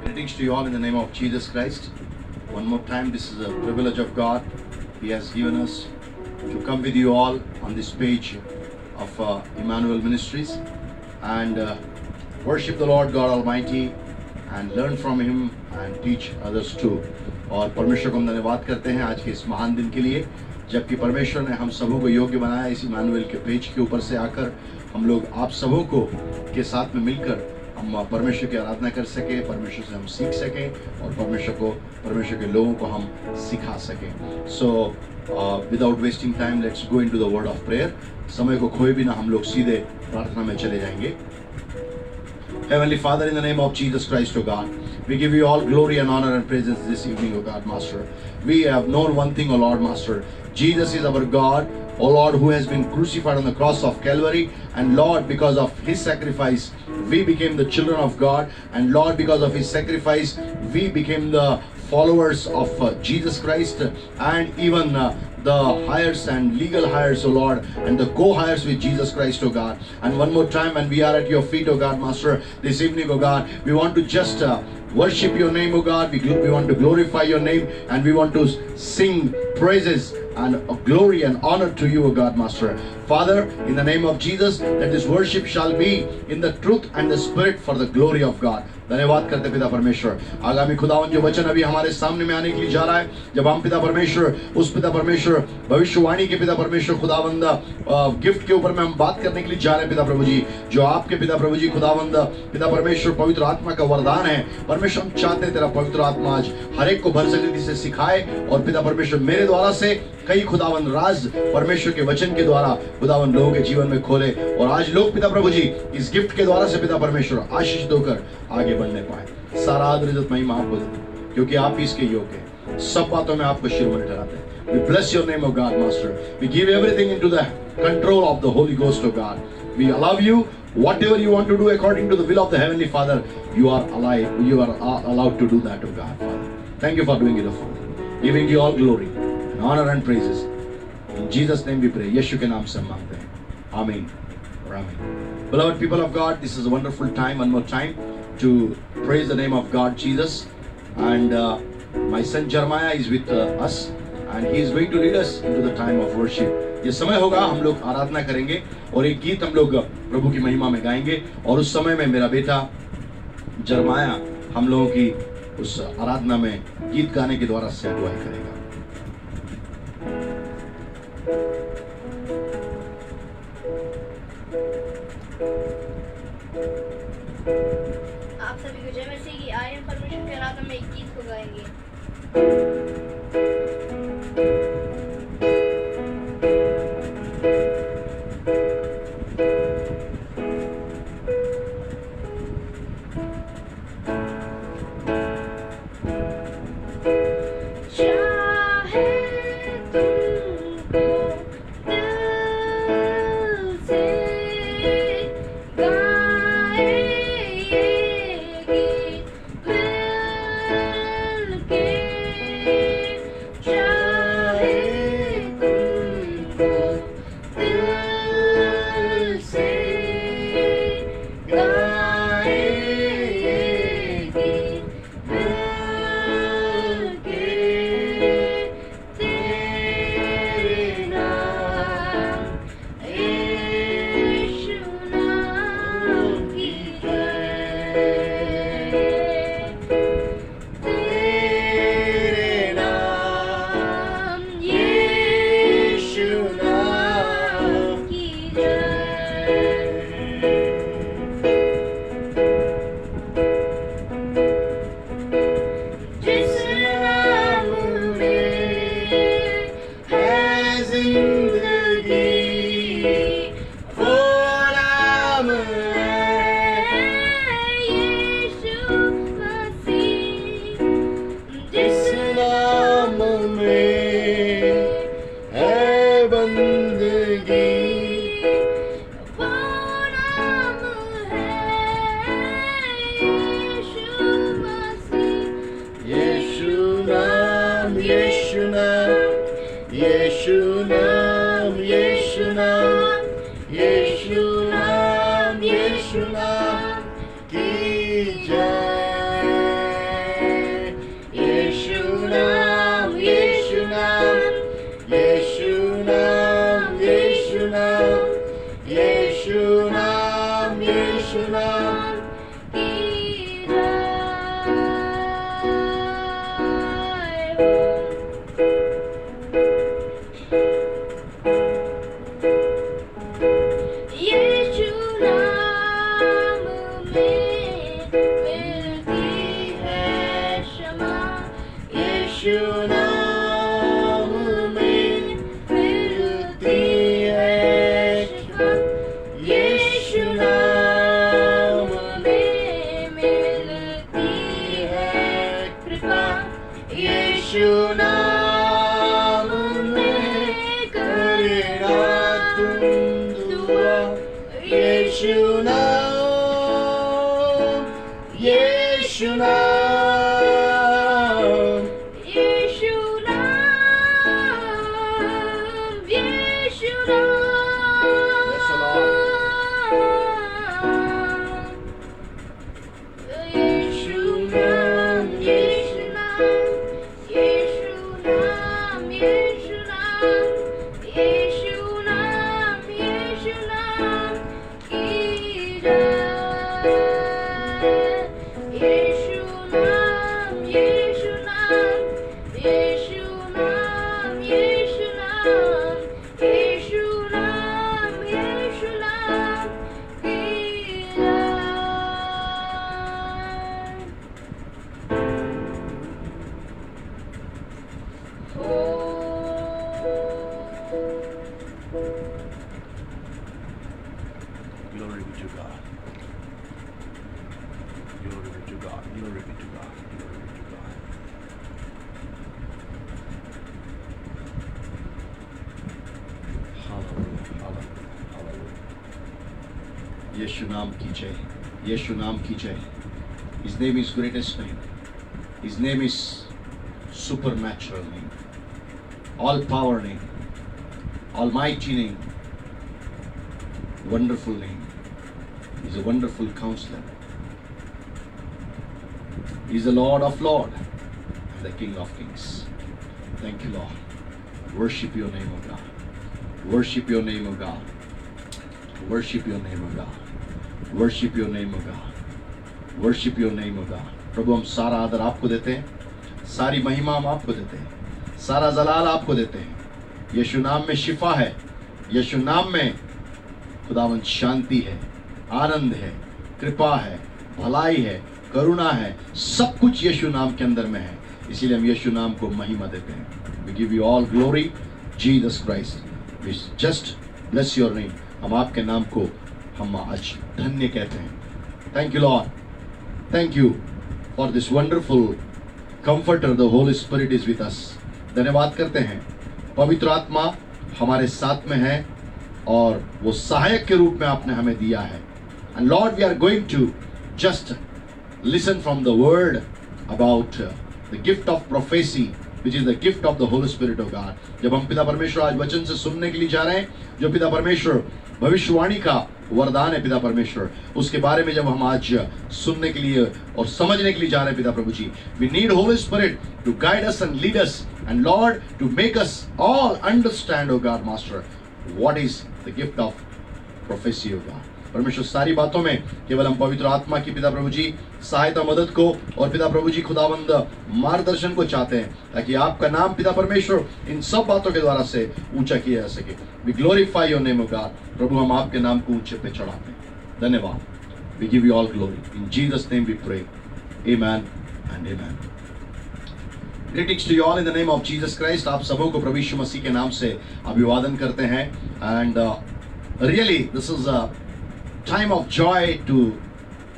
Greetings to you all in the name of Jesus Christ. One more time, this is a privilege of God. He has given us to come with you all on this page of Emmanuel Ministries and worship the Lord God Almighty and learn from Him and teach others too. और परमेश्वर को हम धन्यवाद करते हैं आज के इस महान दिन के लिए, जबकि परमेश्वर ने हम सबों को योग्य बनाया। इस इमानुएल के पेज के ऊपर से आकर हम लोग आप सबों को के साथ में मिलकर हम परमेश्वर की आराधना कर सके, परमेश्वर से हम सीख सकें और परमेश्वर के लोगों को हम सिखा सकें। So without wasting time let's go into the word of prayer. समय को खोए बिना हम लोग सीधे प्रार्थना में चले जाएंगे। Heavenly Father, in the name of Jesus Christ, O God, we give you all glory and honor and praises this evening, O God, Master. We have known one thing, O Lord, Master. Jesus is our God, O Lord, who has been crucified on the cross of Calvary. And Lord, because of His sacrifice, we became the children of God. And Lord, because of His sacrifice, we became the followers of Jesus Christ, and even the hires and legal hires, O Lord, and the co-hires with Jesus Christ, O God. And one more time, and we are at your feet, O God, Master, this evening, O God, we want to just worship your name, O God. We want to glorify your name, and we want to sing praises and glory and honor to you, O God, Master. Father, in the name of Jesus, that this worship shall be in the truth and the spirit for the glory of God. धन्यवाद करते पिता परमेश्वर। आगामी खुदावन जो वचन अभी हमारे सामने में आने के लिए जा रहा है, जब हम पिता परमेश्वर उस पिता परमेश्वर भविष्यवाणी के पिता परमेश्वर खुदावंद गिफ्ट के ऊपर में हम बात करने के लिए जा रहे हैं पिता प्रभु जी, जो आपके पिता प्रभु जी खुदावंद पिता परमेश्वर पवित्र आत्मा का वरदान है। परमेश्वर हम चाहते हैं तेरा पवित्र आत्मा आज हर एक को भरसकती से सिखाए और पिता परमेश्वर मेरे द्वारा से कई खुदावन राज परमेश्वर के वचन के द्वारा खुदावन लोगों के जीवन में खोले और आज लोग पिता प्रभु जी इस गिफ्ट के द्वारा से पिता परमेश्वर आशीष देकर आगे बढ़ने पाए। सारा आदर इज्जत महिमा आपको देते हैं क्योंकि आप इसके योग्य हैं। सब बातों में आपको शिरोमणि ठहराते हैं। We bless your name, O God, Master. We give everything into the control of the Holy Ghost, O God. We allow you whatever you want to do according to the will of the Heavenly Father. You are alive. You are allowed to do that, O God, Father. Thank you for doing it, O Father. Giving you all glory and honor and praises. In Jesus' name we pray. यीशु के नाम से हम मांगते हैं. Amen. Amen. Beloved people of God, this is a wonderful time, one more time, to praise the name of God Jesus. And my son Jeremiah is with us, and he is going to lead us into the time of worship. ये समय होगा हम लोग आराधना करेंगे और एक गीत हम लोग प्रभु की महिमा में गाएंगे और उस समय में मेरा बेटा जरमाया हम लोगों की उस आराधना में गीत गाने के द्वारा से अगुवाई करेगा। आप सभी को जय मसीह की। आइए हम परमेश्वर की आराधना में एक गीत को गाएंगे। यीशु नाम की जय। यीशु नाम में मिलती है शिफा, यीशु नाम में मिलती है कृपा, यीशु नाम में करेगा तुम दुआ, यीशु नाम, यीशु नाम, यीशु नाम, यीशु नाम, Yes, O Lord. यीशु नाम, यीशु नाम, यीशु नाम, यीशु नाम, यीशु नाम, यीशु नाम की जय। यीशु नाम, यीशु नाम, यीशु नाम, यीशु नाम, यीशु नाम, यीशु नाम की जय। Glory be to God. Glory be to God. Glory be to God. Glory be to God. Hallelujah. Hallelujah. Hallelujah. यीशु नाम की जय, यीशु नाम की जय. His name is greatest name. His name is supernatural name, all power name, almighty name, wonderful name. He's a wonderful counselor. He's the Lord of Lords and the King of Kings. Thank you, Lord. Worship your name, O God. Worship your name, O God. Worship your name, O God. Worship your name, O God. Worship your name, O God. प्रभु हम सारा आदर आपको देते हैं, सारी महिमा हम आपको देते हैं, सारा जलाल आपको देते हैं. यीशु नाम में शिफा है, यीशु नाम में खुदावंद शांति है, आनंद है, कृपा है, भलाई है, करुणा है, सब कुछ यीशु नाम के अंदर में है. इसीलिए हम यीशु नाम को महिमा देते हैं. We give you all glory, Jesus Christ. We just bless your name. हम आपके नाम को हम आज धन्य कहते हैं. Thank you, Lord. Thank you for this wonderful comforter. The Holy Spirit is with us. धन्यवाद करते हैं. पवित्र आत्मा हमारे साथ में है और वो सहायक के रूप में आपने हमें दिया है. And Lord, we are going to just listen from the word about the gift of prophecy, which is the gift of the Holy Spirit of God. जब हम पिता परमेश्वर आज वचन से सुनने के लिए जा रहे हैं, जो पिता परमेश्वर भविष्यवाणी का वरदान है पिता परमेश्वर, उसके बारे में जब हम आज सुनने के लिए और समझने के लिए जा रहे हैं पिता प्रभु जी, we need Holy Spirit to guide us and lead us, and Lord, to make us all understand, O God Master, what is the gift of prophecy, O God. परमेश्वर सारी बातों में केवल हम पवित्र आत्मा की पिता प्रभु जी सहायता मदद को और पिता प्रभु जी खुदावंद मार्गदर्शन को चाहते हैं, ताकि आपका नाम पिता परमेश्वर इन सब बातों के द्वारा से ऊंचा किया जा सके. We glorify your name, O God. प्रभु हम आपके नाम को ऊंचे पे चढ़ाते हैं. धन्यवाद. We give you all glory. In Jesus name we pray. Amen and amen. Greetings to you all in the name of Jesus Christ. आप सबों को प्रभु यीशु मसीह के नाम से अभिवादन करते हैं. And really this is time of joy to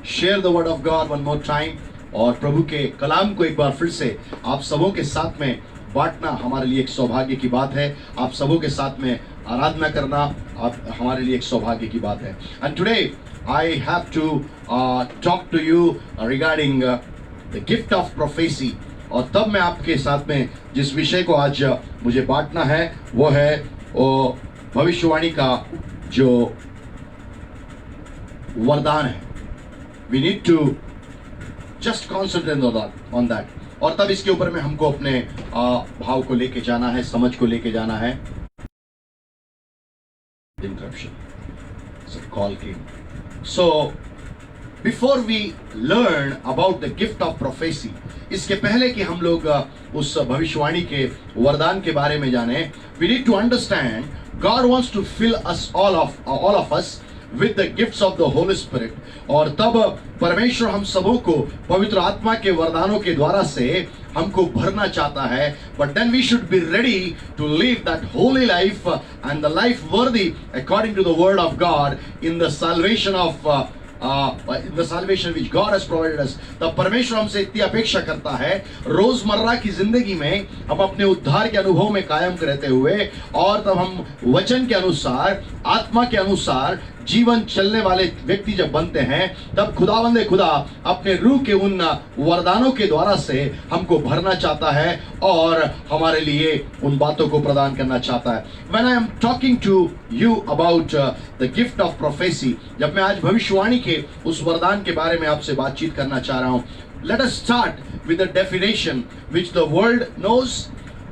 share the word of God one more time. और प्रभु के कलाम को एक बार फिर से आप सबों के साथ में बांटना हमारे लिए एक सौभाग्य की बात है. आप सबों के साथ में आराधना करना आप हमारे लिए एक सौभाग्य की बात है. And today I have to talk to you regarding the gift of prophecy. और तब मैं आपके साथ में जिस विषय को आज मुझे बांटना है वो है भविष्यवाणी का जो वरदान है. We need to just concentrate on that. और तब इसके ऊपर में हमको अपने भाव को लेके जाना है, समझ को लेके जाना है. Interruption. So call came. So before we learn about the gift of prophecy, इसके पहले कि हम लोग उस भविष्यवाणी के वरदान के बारे में जाने, we need to understand God wants to fill us all of us with the gifts of the Holy Spirit. और तब परमेश्वर हम सबों को पवित्र आत्मा के वरदानों के द्वारा से हमको भरना चाहता है, but then we should be ready to live that holy life and the life worthy according to the word of God in the salvation of in the salvation which God has provided us. तब परमेश्वर हमसे इतनी अपेक्षा करता है रोजमर्रा की जिंदगी में हम अपने उद्धार के अनुभव में कायम रहते हुए, और तब हम वचन के अनुसार, आत्मा के अनुसार जीवन चलने वाले व्यक्ति जब बनते हैं, तब खुदावंदे खुदा अपने रूह के उन वरदानों के द्वारा से हमको भरना चाहता है और हमारे लिए उन बातों को प्रदान करना चाहता है. When I am talking to you about the gift of prophecy, जब मैं आज भविष्यवाणी के उस वरदान के बारे में आपसे बातचीत करना चाह रहा हूं, let us start with the definition which the world knows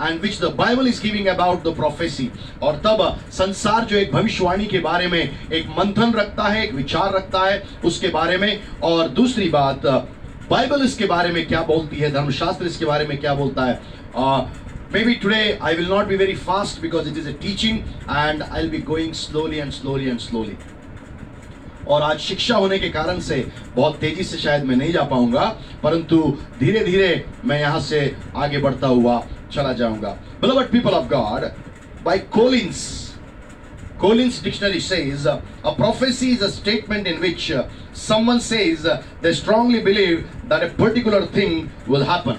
and which the Bible is giving about the prophecy. और तब संसार जो एक भविष्यवाणी के बारे में एक मंथन रखता है, एक विचार रखता है उसके बारे में, और दूसरी बात बाइबल इसके बारे में क्या बोलती है, धर्मशास्त्र इसके बारे में क्या बोलता है. Maybe today I will not be very fast because it is a teaching and I'll be going slowly and slowly and slowly. और आज शिक्षा होने के कारण से बहुत तेजी से शायद मैं नहीं जा पाऊंगा, परंतु धीरे धीरे मैं यहाँ से आगे बढ़ता हुआ चला जाऊंगा. Beloved people of God, by Collins dictionary says a prophecy is a statement in which someone says they strongly believe that a particular thing will happen.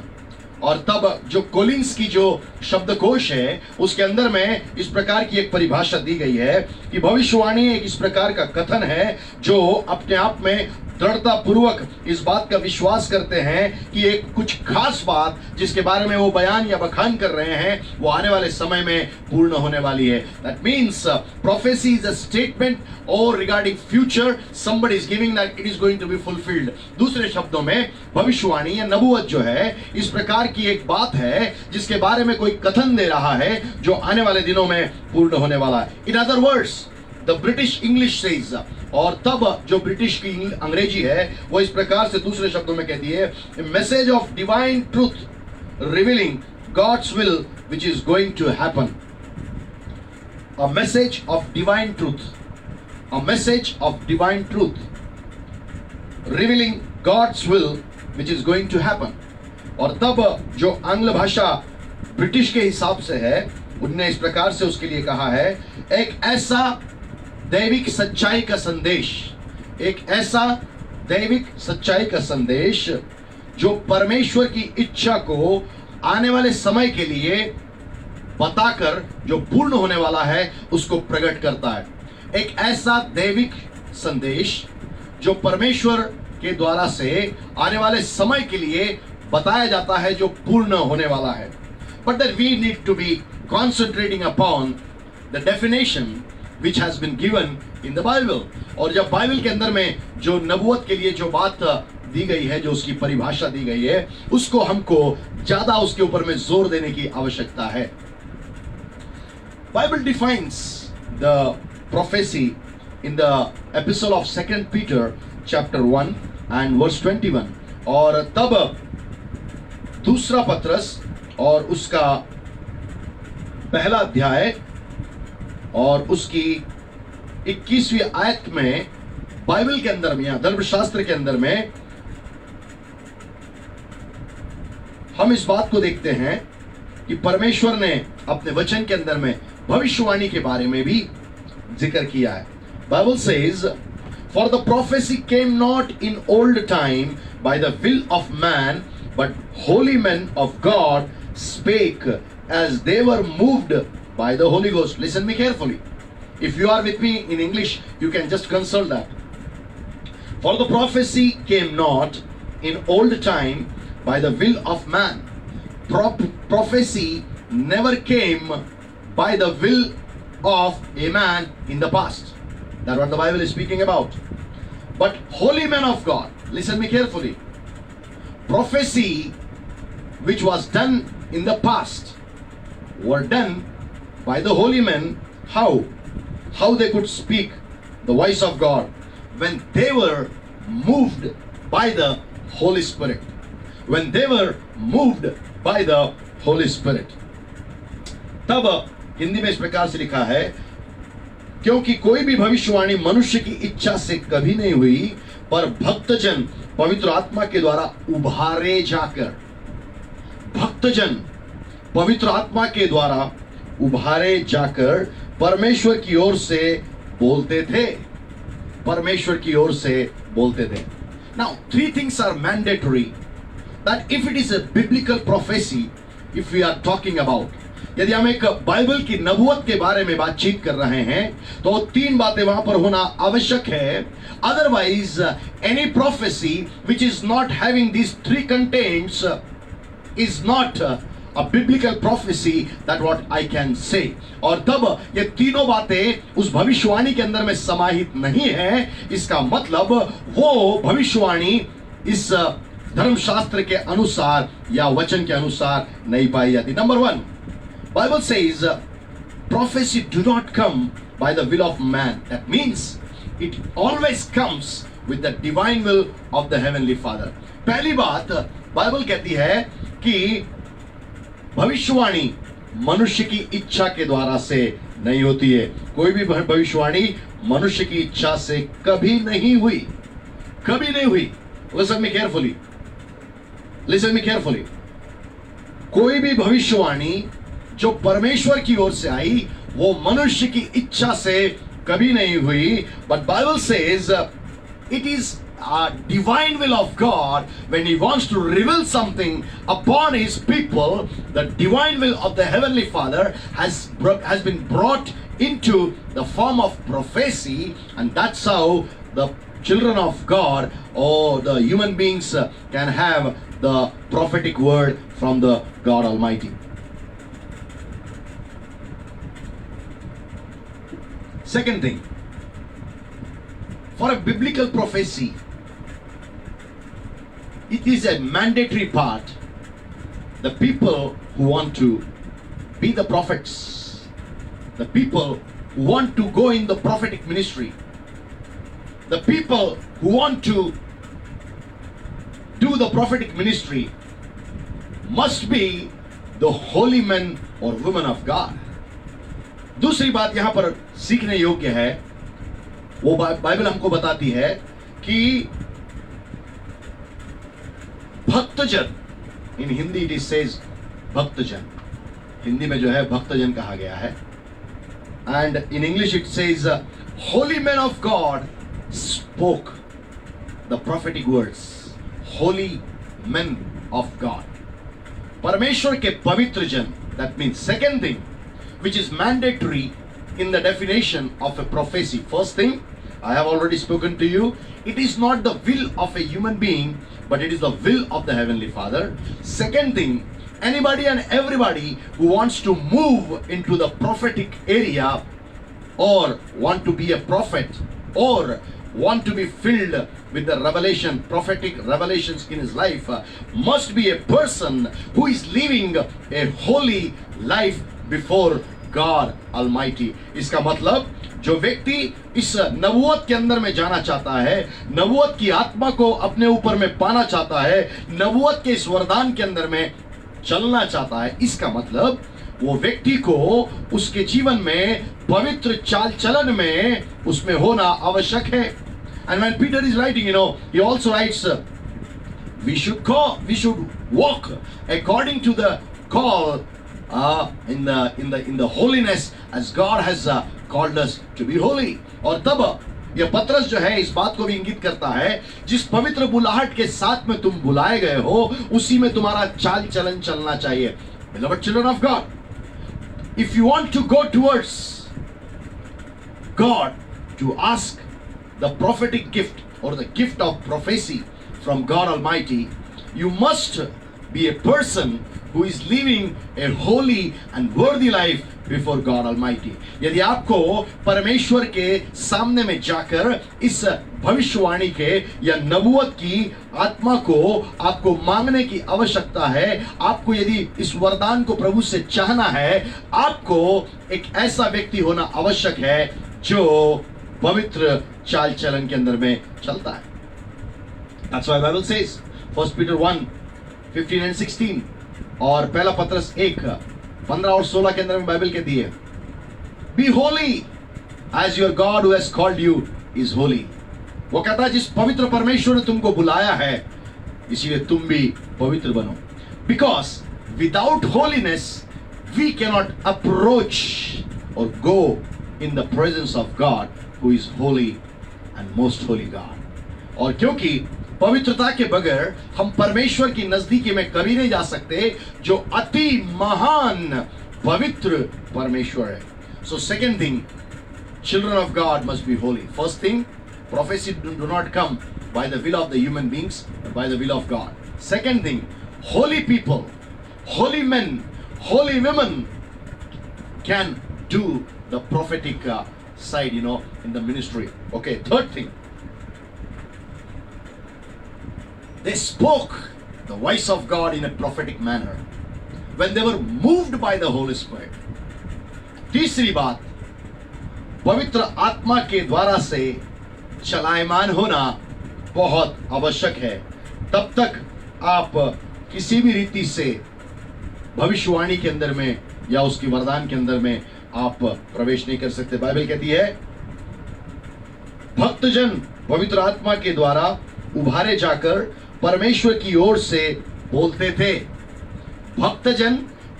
और तब जो कोलिंस की जो शब्दकोश है उसके अंदर में इस प्रकार की एक परिभाषा दी गई है कि भविष्यवाणी एक इस प्रकार का कथन है जो अपने आप में दृढ़ता पूर्वक इस बात का विश्वास करते हैं कि एक कुछ खास बात जिसके बारे में वो बयान या बखान कर रहे हैं वो आने वाले समय में पूर्ण होने वाली है. That means prophecy is a statement or regarding future somebody is giving that it is going to be fulfilled. दूसरे शब्दों में भविष्यवाणी या नबूवत जो है इस प्रकार की एक बात है जिसके बारे में कोई कथन दे रहा है जो आने वाले दिनों में पूर्ण होने वाला है. In other words, the British English says, और तब जो ब्रिटिश की अंग्रेजी है वो इस प्रकार से दूसरे शब्दों में कहती है, message of divine truth revealing God's will which is going to happen. A message of divine truth, a message of divine truth revealing God's will which is going to happen. और तब जो आंग्ल भाषा ब्रिटिश के हिसाब से है उनने इस प्रकार से उसके लिए कहा है, एक ऐसा दैविक सच्चाई का संदेश, एक ऐसा दैविक सच्चाई का संदेश जो परमेश्वर की इच्छा को आने वाले समय के लिए बताकर जो पूर्ण होने वाला है उसको प्रकट करता है. एक ऐसा दैविक संदेश जो परमेश्वर के द्वारा से आने वाले समय के लिए बताया जाता है जो पूर्ण होने वाला है. But that we need to be concentrating upon the definition which has been given in the Bible. और जब बाइबल के अंदर में जो नबूवत के लिए जो बात दी गई है, जो उसकी परिभाषा दी गई है, उसको हमको ज्यादा उसके ऊपर में जोर देने की आवश्यकता है. Bible defines the prophecy in the epistle of 2 Peter chapter 1 and verse 21. और तब दूसरा पत्रस और उसका पहला अध्याय और उसकी 21वीं आयत में बाइबल के अंदर में या धर्मशास्त्र के अंदर में हम इस बात को देखते हैं कि परमेश्वर ने अपने वचन के अंदर में भविष्यवाणी के बारे में भी जिक्र किया है. Bible says, for the prophecy came not in old time by the will of man but holy man of God spake as they were moved by the Holy Ghost. Listen me carefully. If you are with me in English, you can just consult that. For the prophecy came not in old time by the will of man. Prophecy never came by the will of a man in the past. That's what the Bible is speaking about. But holy men of God, listen me carefully. Prophecy which was done in the past were done by the holy men. How they could speak the voice of God when they were moved by the Holy Spirit. When they were moved by the Holy Spirit. तब हिंदी में इस प्रकार से लिखा है, क्योंकि कोई भी भविष्यवाणी मनुष्य की इच्छा से कभी नहीं हुई, पर भक्तजन पवित्र आत्मा के द्वारा उभारे जाकर भक्तजन पवित्र आत्मा के द्वारा उभारे जाकर परमेश्वर की ओर से बोलते थे, परमेश्वर की ओर से बोलते थे. Now, three things are mandatory that if it is a biblical prophecy, if we are talking about, यदि हम एक बाइबल की नबूवत के बारे में बातचीत कर रहे हैं तो तीन बातें वहां पर होना आवश्यक है. Otherwise any prophecy which is not having this three contents is not a biblical prophecy, that what I can say. और तब ये तीनों बातें उस भविष्यवाणी के अंदर में समाहित नहीं है, इसका मतलब वो भविष्यवाणी इस धर्मशास्त्र के अनुसार या वचन के अनुसार नहीं पाई जाती. Number one, Bible says prophecy do not come by the will of man. That means it always comes with the divine will of the heavenly Father. पहली बात बाइबल कहती है कि भविष्यवाणी मनुष्य की इच्छा के द्वारा से नहीं होती है. कोई भी भविष्यवाणी मनुष्य की इच्छा से कभी नहीं हुई, कभी नहीं हुई. Listen me carefully. Listen me carefully. कोई भी भविष्यवाणी जो परमेश्वर की ओर से आई वो मनुष्य की इच्छा से कभी नहीं हुई. But Bible says it is a divine will of God when He wants to reveal something upon His people. The divine will of the Heavenly Father has been brought into the form of prophecy, and that's how the children of God or the human beings can have the prophetic word from the God Almighty. Second thing, for a biblical prophecy, it is a mandatory part. The people who want to be the prophets, the people who want to go in the prophetic ministry, the people who want to do the prophetic ministry must be the holy men or women of God. दूसरी बात यहां पर सीखने योग्य है, वो Bible हमको बताती है कि भक्तजन, इन हिंदी इट सेज भक्तजन, हिंदी में जो है भक्तजन कहा गया है. And in English it says Holi man of God spoke the prophetic words. Holi man of God, परमेश्वर के पवित्र जन. That means second thing which is mandatory in the definition of a prophecy. First thing, I have already spoken to you, it is not the will of a human being, but it is the will of the Heavenly Father. Second thing, anybody and everybody who wants to move into the prophetic area or want to be a prophet or want to be filled with the revelation, prophetic revelations in his life, must be a person who is living a holy life before God Almighty. इसका मतलब जो व्यक्ति इस नबूवत के अंदर में जाना चाहता है, नबूवत की आत्मा को अपने ऊपर में पाना चाहता है, नबूवत के इस वरदान के अंदर में चलना चाहता है, इसका मतलब वो व्यक्ति को उसके जीवन में पवित्र चाल चलन में उसमें होना आवश्यक है. And when Peter is writing, he also writes, we should walk according to the call in the holiness as God has called us to be holy. और तब यह पत्रस जो है इस बात को भी इंगित करता है, जिस पवित्र बुलाहट के साथ में तुम बुलाए गए हो उसी में तुम्हारा चाल चलन चलना चाहिए. Beloved children of God, if you want to go towards God to ask the prophetic gift or the gift of prophecy from God Almighty, you must be a person who is living a holy and worthy life before God Almighty. यदि आपको परमेश्वर के सामने में जाकर इस भविष्यवाणी के या नबूवत की आत्मा को आपको मांगने की आवश्यकता है, आपको यदि इस वरदान को प्रभु से चाहना है, आपको एक ऐसा व्यक्ति होना आवश्यक है जो पवित्र चाल चलन के अंदर में चलता है. That's why Bible says 1 Peter 1:15 and 16 और पहला पत्रस 1:15 और 16 के अंदर में बाइबल कहती है, Be holy as your God who has called you is holy. वो कहता है जिस पवित्र परमेश्वर ने तुमको बुलाया है इसीलिए तुम भी पवित्र बनो. Because without holiness we cannot approach or go in the presence of God who is holy and most holy God. और क्योंकि पवित्रता के बगैर हम परमेश्वर की नजदीकी में कभी नहीं जा सकते जो अति महान पवित्र परमेश्वर है. So second thing, children of God must be holy. First thing, prophecy do not come by the will of the human beings, but by the will of God. Second thing, holy people, holy men, holy women can do the prophetic side, in the ministry. Okay, third thing, they spoke the voice of God in a prophetic manner when they were moved by the Holy Spirit. तीसरी बात, पवित्र आत्मा के द्वारा से चलायमान होना बहुत आवश्यक है. तब तक आप किसी भी रीति से भविष्यवाणी के अंदर में या उसकी वरदान के अंदर में आप प्रवेश नहीं कर सकते. बाइबल कहती है भक्तजन पवित्र आत्मा के द्वारा उभारे जाकर परमेश्वर की ओर से बोलते थे. भक्तजन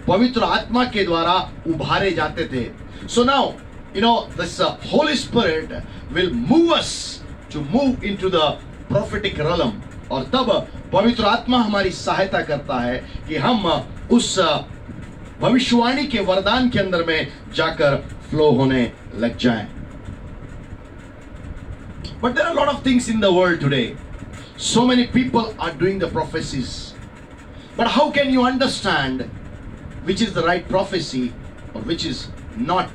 पवित्र आत्मा के द्वारा उभारे जाते थे. So now, this Holy Spirit will move us to move into the prophetic realm. और तब पवित्र आत्मा हमारी सहायता करता है कि हम उस भविष्यवाणी के वरदान के अंदर में जाकर फ्लो होने लग जाएं. But there are a lot of things in the world today. So many people are doing the prophecies. But how can you understand which is the right prophecy or which is not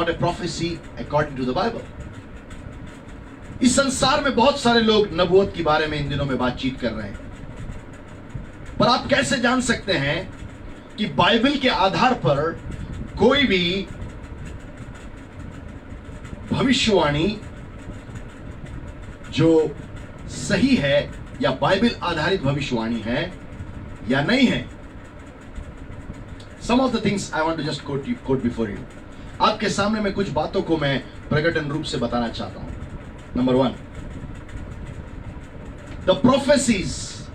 a prophecy according to the Bible? इस संसार में बहुत सारे लोग नबूवत के बारे में इन दिनों में बातचीत कर रहे हैं. पर आप कैसे जान सकते हैं कि बाइबल के आधार पर कोई भी भविष्यवाणी जो सही है या बाइबल आधारित भविष्यवाणी है या नहीं है? Some of the things I want to just quote before you. आपके सामने में कुछ बातों को मैं प्रकटन रूप से बताना चाहता हूं. Number 1, the prophecies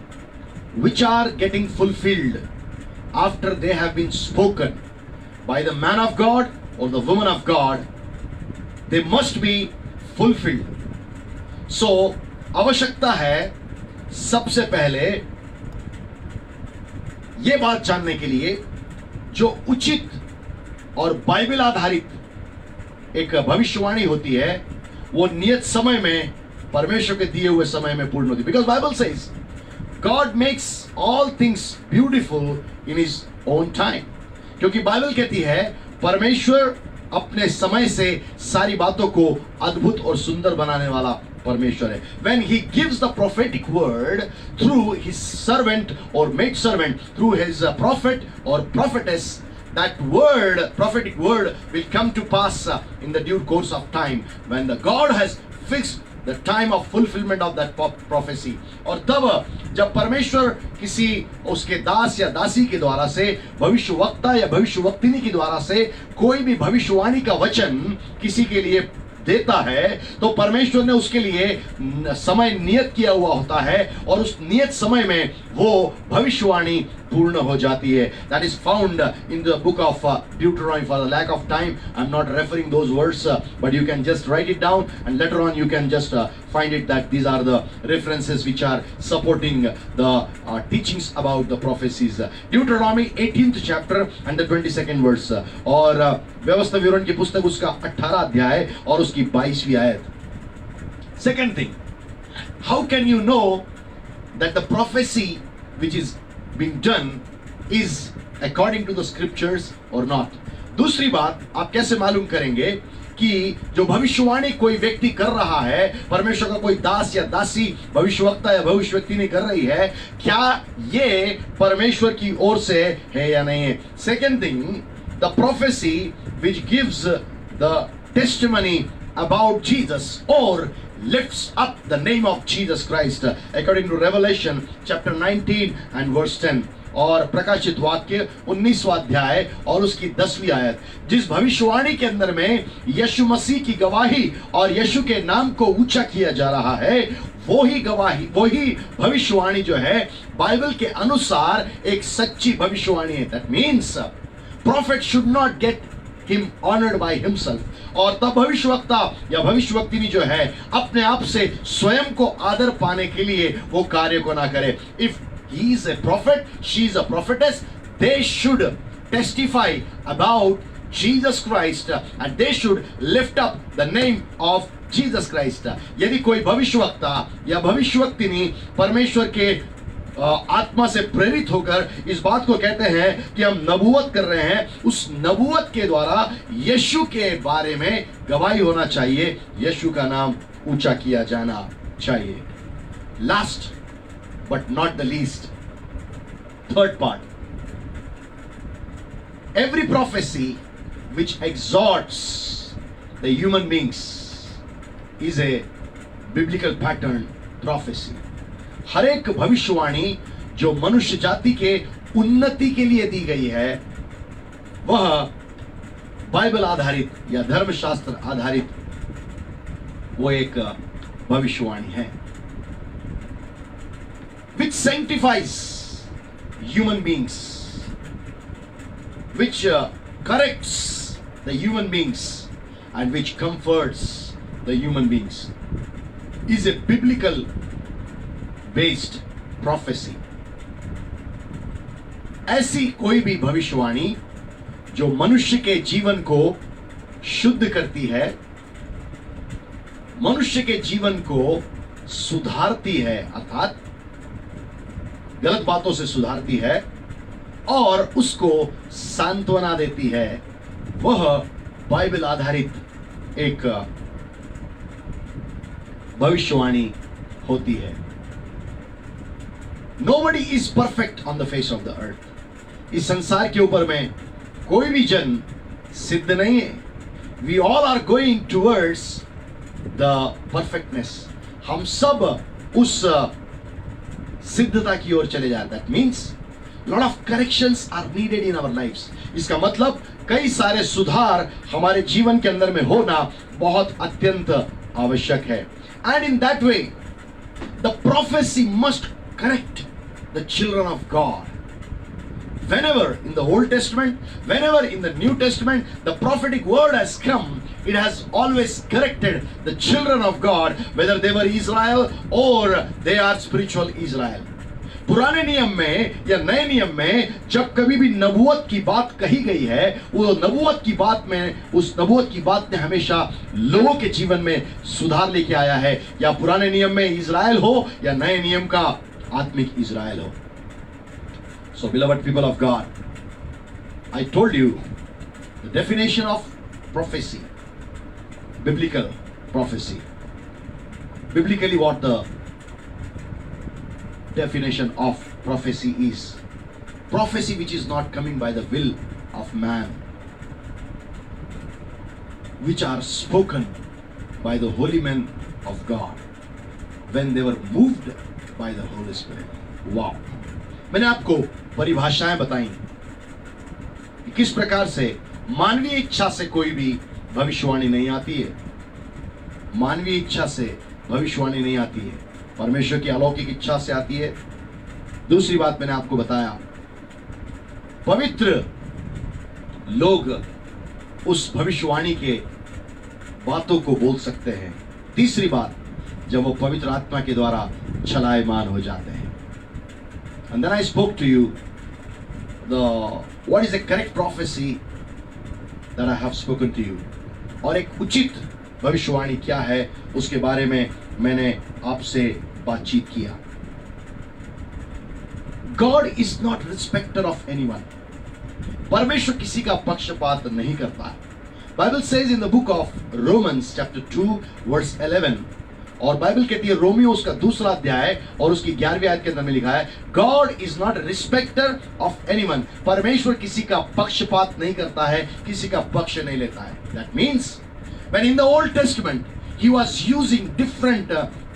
which are getting fulfilled after they have been spoken by the man of God or the woman of God, they must be fulfilled. So आवश्यकता है सबसे पहले यह बात जानने के लिए जो उचित और बाइबल आधारित एक भविष्यवाणी होती है वो नियत समय में परमेश्वर के दिए हुए समय में पूर्ण होती है. Because Bible says God makes all things beautiful in his own time. क्योंकि बाइबल कहती है परमेश्वर अपने समय से सारी बातों को अद्भुत और सुंदर बनाने वाला परमेश्वर है. When he gives the prophetic word through his servant or maid servant, through his prophet or prophetess, that word, prophetic word, will come to pass in the due course of time when the God has fixed the time of fulfillment of that prophecy. और तब जब परमेश्वर किसी उसके दास या दासी के द्वारा से भविष्यवक्ता या भविष्यवक्तिनी के द्वारा से कोई भी भविष्यवाणी का वचन किसी के लिए देता है तो परमेश्वर ने उसके लिए समय नियत किया हुआ होता है और उस नियत समय में वो भविष्यवाणी पूर्ण हो जाती है. That is found in the book of Deuteronomy. For the lack of time, I'm not referring those words, but you can just write it down and later on you can just find it that these are the references which are supporting the teachings about the prophecies. Deuteronomy 18th chapter and the 22nd verse. और व्यवस्था विवरण की पुस्तक उसका 18 अध्याय और उसकी 22वीं आयत. Second thing, how can you know that the prophecy which is being done is according to the scriptures or not? दूसरी बात, आप कैसे मालूम करेंगे कि जो भविष्यवाणी कोई व्यक्ति कर रहा है, परमेश्वर का कोई दास या दासी भविष्यवक्ता या भविष्यवक्तिनी कर रही है, क्या ये परमेश्वर की ओर से है या नहीं है? Second thing, the prophecy which gives the testimony about Jesus or lifts up the name of Jesus Christ according to Revelation chapter 19 and verse 10. और प्रकाशित वाक्य 19वां अध्याय और उसकी 10वीं आयत. जिस भविष्यवाणी के अंदर में यीशु मसीह की गवाही और यीशु के नाम को ऊंचा किया जा रहा है वही गवाही, वही भविष्यवाणी जो है बाइबल के अनुसार एक सच्ची भविष्यवाणी है. That means profit should not get him honoured by himself. और तब भविष्यवक्ता या भविष्यवक्तिनी जो है अपने आप से स्वयं को आदर पाने के लिए वो कार्य को ना करे. If he is a prophet, she is a prophetess, they should testify about Jesus Christ and they should lift up the name of Jesus Christ. यदि कोई भविष्यवक्ता या भविष्यवक्तिनी परमेश्वर के आत्मा से प्रेरित होकर इस बात को कहते हैं कि हम नबूवत कर रहे हैं, उस नबूवत के द्वारा यीशु के बारे में गवाही होना चाहिए, यीशु का नाम ऊंचा किया जाना चाहिए. Last but not the least, third part, every prophecy which exhorts the human beings is a biblical pattern prophecy. हर एक भविष्यवाणी जो मनुष्य जाति के उन्नति के लिए दी गई है वह बाइबल आधारित या धर्मशास्त्र आधारित वो एक भविष्यवाणी है. which sanctifies human beings, which corrects the human beings and which comforts the human beings, is a biblical based prophecy. ऐसी कोई भी भविष्यवाणी जो मनुष्य के जीवन को शुद्ध करती है, मनुष्य के जीवन को सुधारती है, अर्थात गलत बातों से सुधारती है और उसको सांत्वना देती है, वह बाइबल आधारित एक भविष्यवाणी होती है. Nobody is perfect on the face of the earth. इस संसार के ऊपर में कोई भी जन सिद्ध नहीं है. We all are going towards the perfectness. हम सब उस सिद्धता की ओर चले जाते हैं. That means lot of corrections are needed in our lives. इसका मतलब कई सारे सुधार हमारे जीवन के अंदर में होना बहुत अत्यंत आवश्यक है. And in that way the prophecy must correct the children of God. Whenever in the Old Testament, whenever in the New Testament the prophetic word has come, it has always corrected the children of God, whether they were Israel or they are spiritual Israel. पुराने नियम में या नए नियम में जब कभी भी नबूवत की बात कही गई है, वो नबूवत की बात में, उस नबूवत की बात ने हमेशा लोगों के जीवन में सुधार लेके आया है, या पुराने नियम में इज़राइल हो या नए नियम का आत्मिक इज़राइल हो. So beloved people of God, I told you the definition of prophecy, biblical prophecy. Biblically what the definition of prophecy is. Prophecy which is not coming by the will of man, which are spoken by the holy men of God when they were moved by the Holy Spirit. Wow! मैंने आपको परिभाषाएं बताई कि किस प्रकार से मानवीय इच्छा से कोई भी भविष्यवाणी नहीं आती है. मानवीय इच्छा से भविष्यवाणी नहीं आती है, परमेश्वर की अलौकिक इच्छा से आती है. दूसरी बात मैंने आपको बताया, पवित्र लोग उस भविष्यवाणी के बातों को बोल सकते हैं. तीसरी बात, जब वो पवित्र आत्मा के द्वारा चलायमान हो जाते हैं. And then I spoke to you what is the correct prophecy that I have spoken to you. और एक उचित भविष्यवाणी क्या है उसके बारे में मैंने आपसे बातचीत किया. God is not respecter of anyone. परमेश्वर किसी का पक्षपात नहीं करता. Bible says in the book of Romans chapter 2 verse 11, और बाइबल कहती है रोमियो उसका दूसरा अध्याय और उसकी 11वीं आयत के अंदर में लिखा है, God is not respecter of anyone. परमेश्वर किसी का पक्षपात नहीं करता है, किसी का पक्ष नहीं लेता है. That means when in the old testament he was using different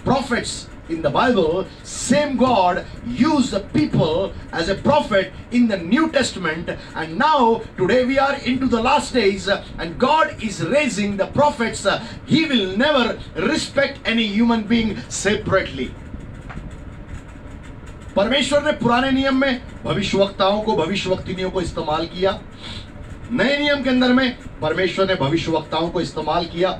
prophets in the Bible, same God used the people as a prophet in the New Testament, and now today we are into the last days, and God is raising the prophets. He will never respect any human being separately. परमेश्वर ने पुराने नियम में भविष्यवक्ताओं को, भविष्यवक्तिनियों को इस्तेमाल किया। नए नियम के अंदर में परमेश्वर ने भविष्यवक्ताओं को इस्तेमाल किया।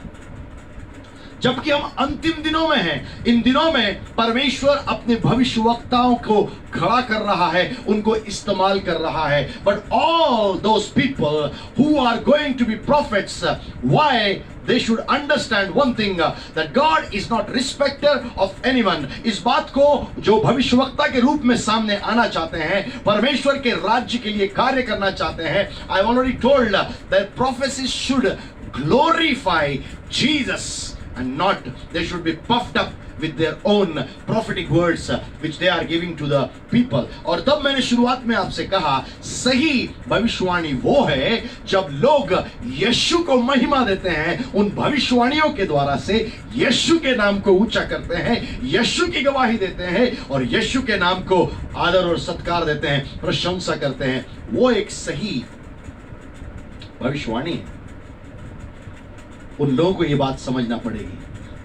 जबकि हम अंतिम दिनों में हैं, इन दिनों में परमेश्वर अपने भविष्यवक्ताओं को खड़ा कर रहा है, उनको इस्तेमाल कर रहा है। But all those people who are going to be prophets, why they should understand one thing, that God is not respecter of anyone. इस बात को जो भविष्यवक्ता के रूप में सामने आना चाहते हैं, परमेश्वर के राज्य के लिए कार्य करना चाहते हैं, I have already told that prophecies should glorify Jesus and not, they should be puffed up with their own prophetic words which they are giving to the people. और तब मैंने शुरुआत में आपसे कहा, सही भविष्यवाणी वो है जब लोग यीशु को महिमा देते हैं, उन भविष्यवाणियों के द्वारा से यीशु के नाम को ऊंचा करते हैं, यीशु की गवाही देते हैं और यीशु के नाम को आदर और सत्कार देते हैं, प्रशंसा करते हैं। वो एक सही भविष्यवाणी है। उन लोगों को ये बात समझना पड़ेगी।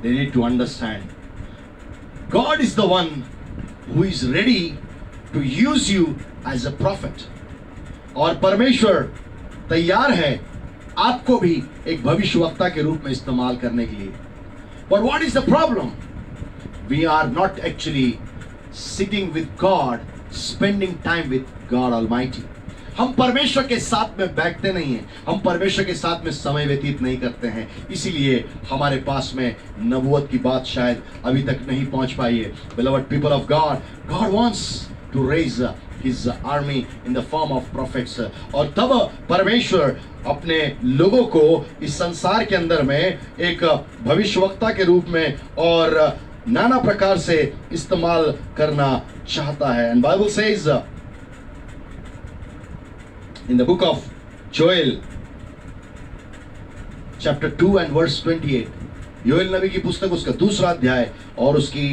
They need to understand God is the one who is ready to use you as a prophet. और परमेश्वर तैयार है आपको भी एक भविष्यवक्ता के रूप में इस्तेमाल करने के लिए। But what is the problem? We are not actually sitting with God, spending time with God Almighty. हम परमेश्वर के साथ में बैठते नहीं हैं, हम परमेश्वर के साथ में समय व्यतीत नहीं करते हैं, इसीलिए हमारे पास में नबूवत की बात शायद अभी तक नहीं पहुंच पाई है। Beloved people of God, God wants to raise His army in the form of prophets. और तब परमेश्वर अपने लोगों को इस संसार के अंदर में एक भविष्यवक्ता के रूप में और नाना प्रकार से इस्तेमाल करना चाहता है। And Bible says in the book of Joel chapter 2 and verse 28, Joel नबी की पुस्तक उसका दूसरा अध्याय और उसकी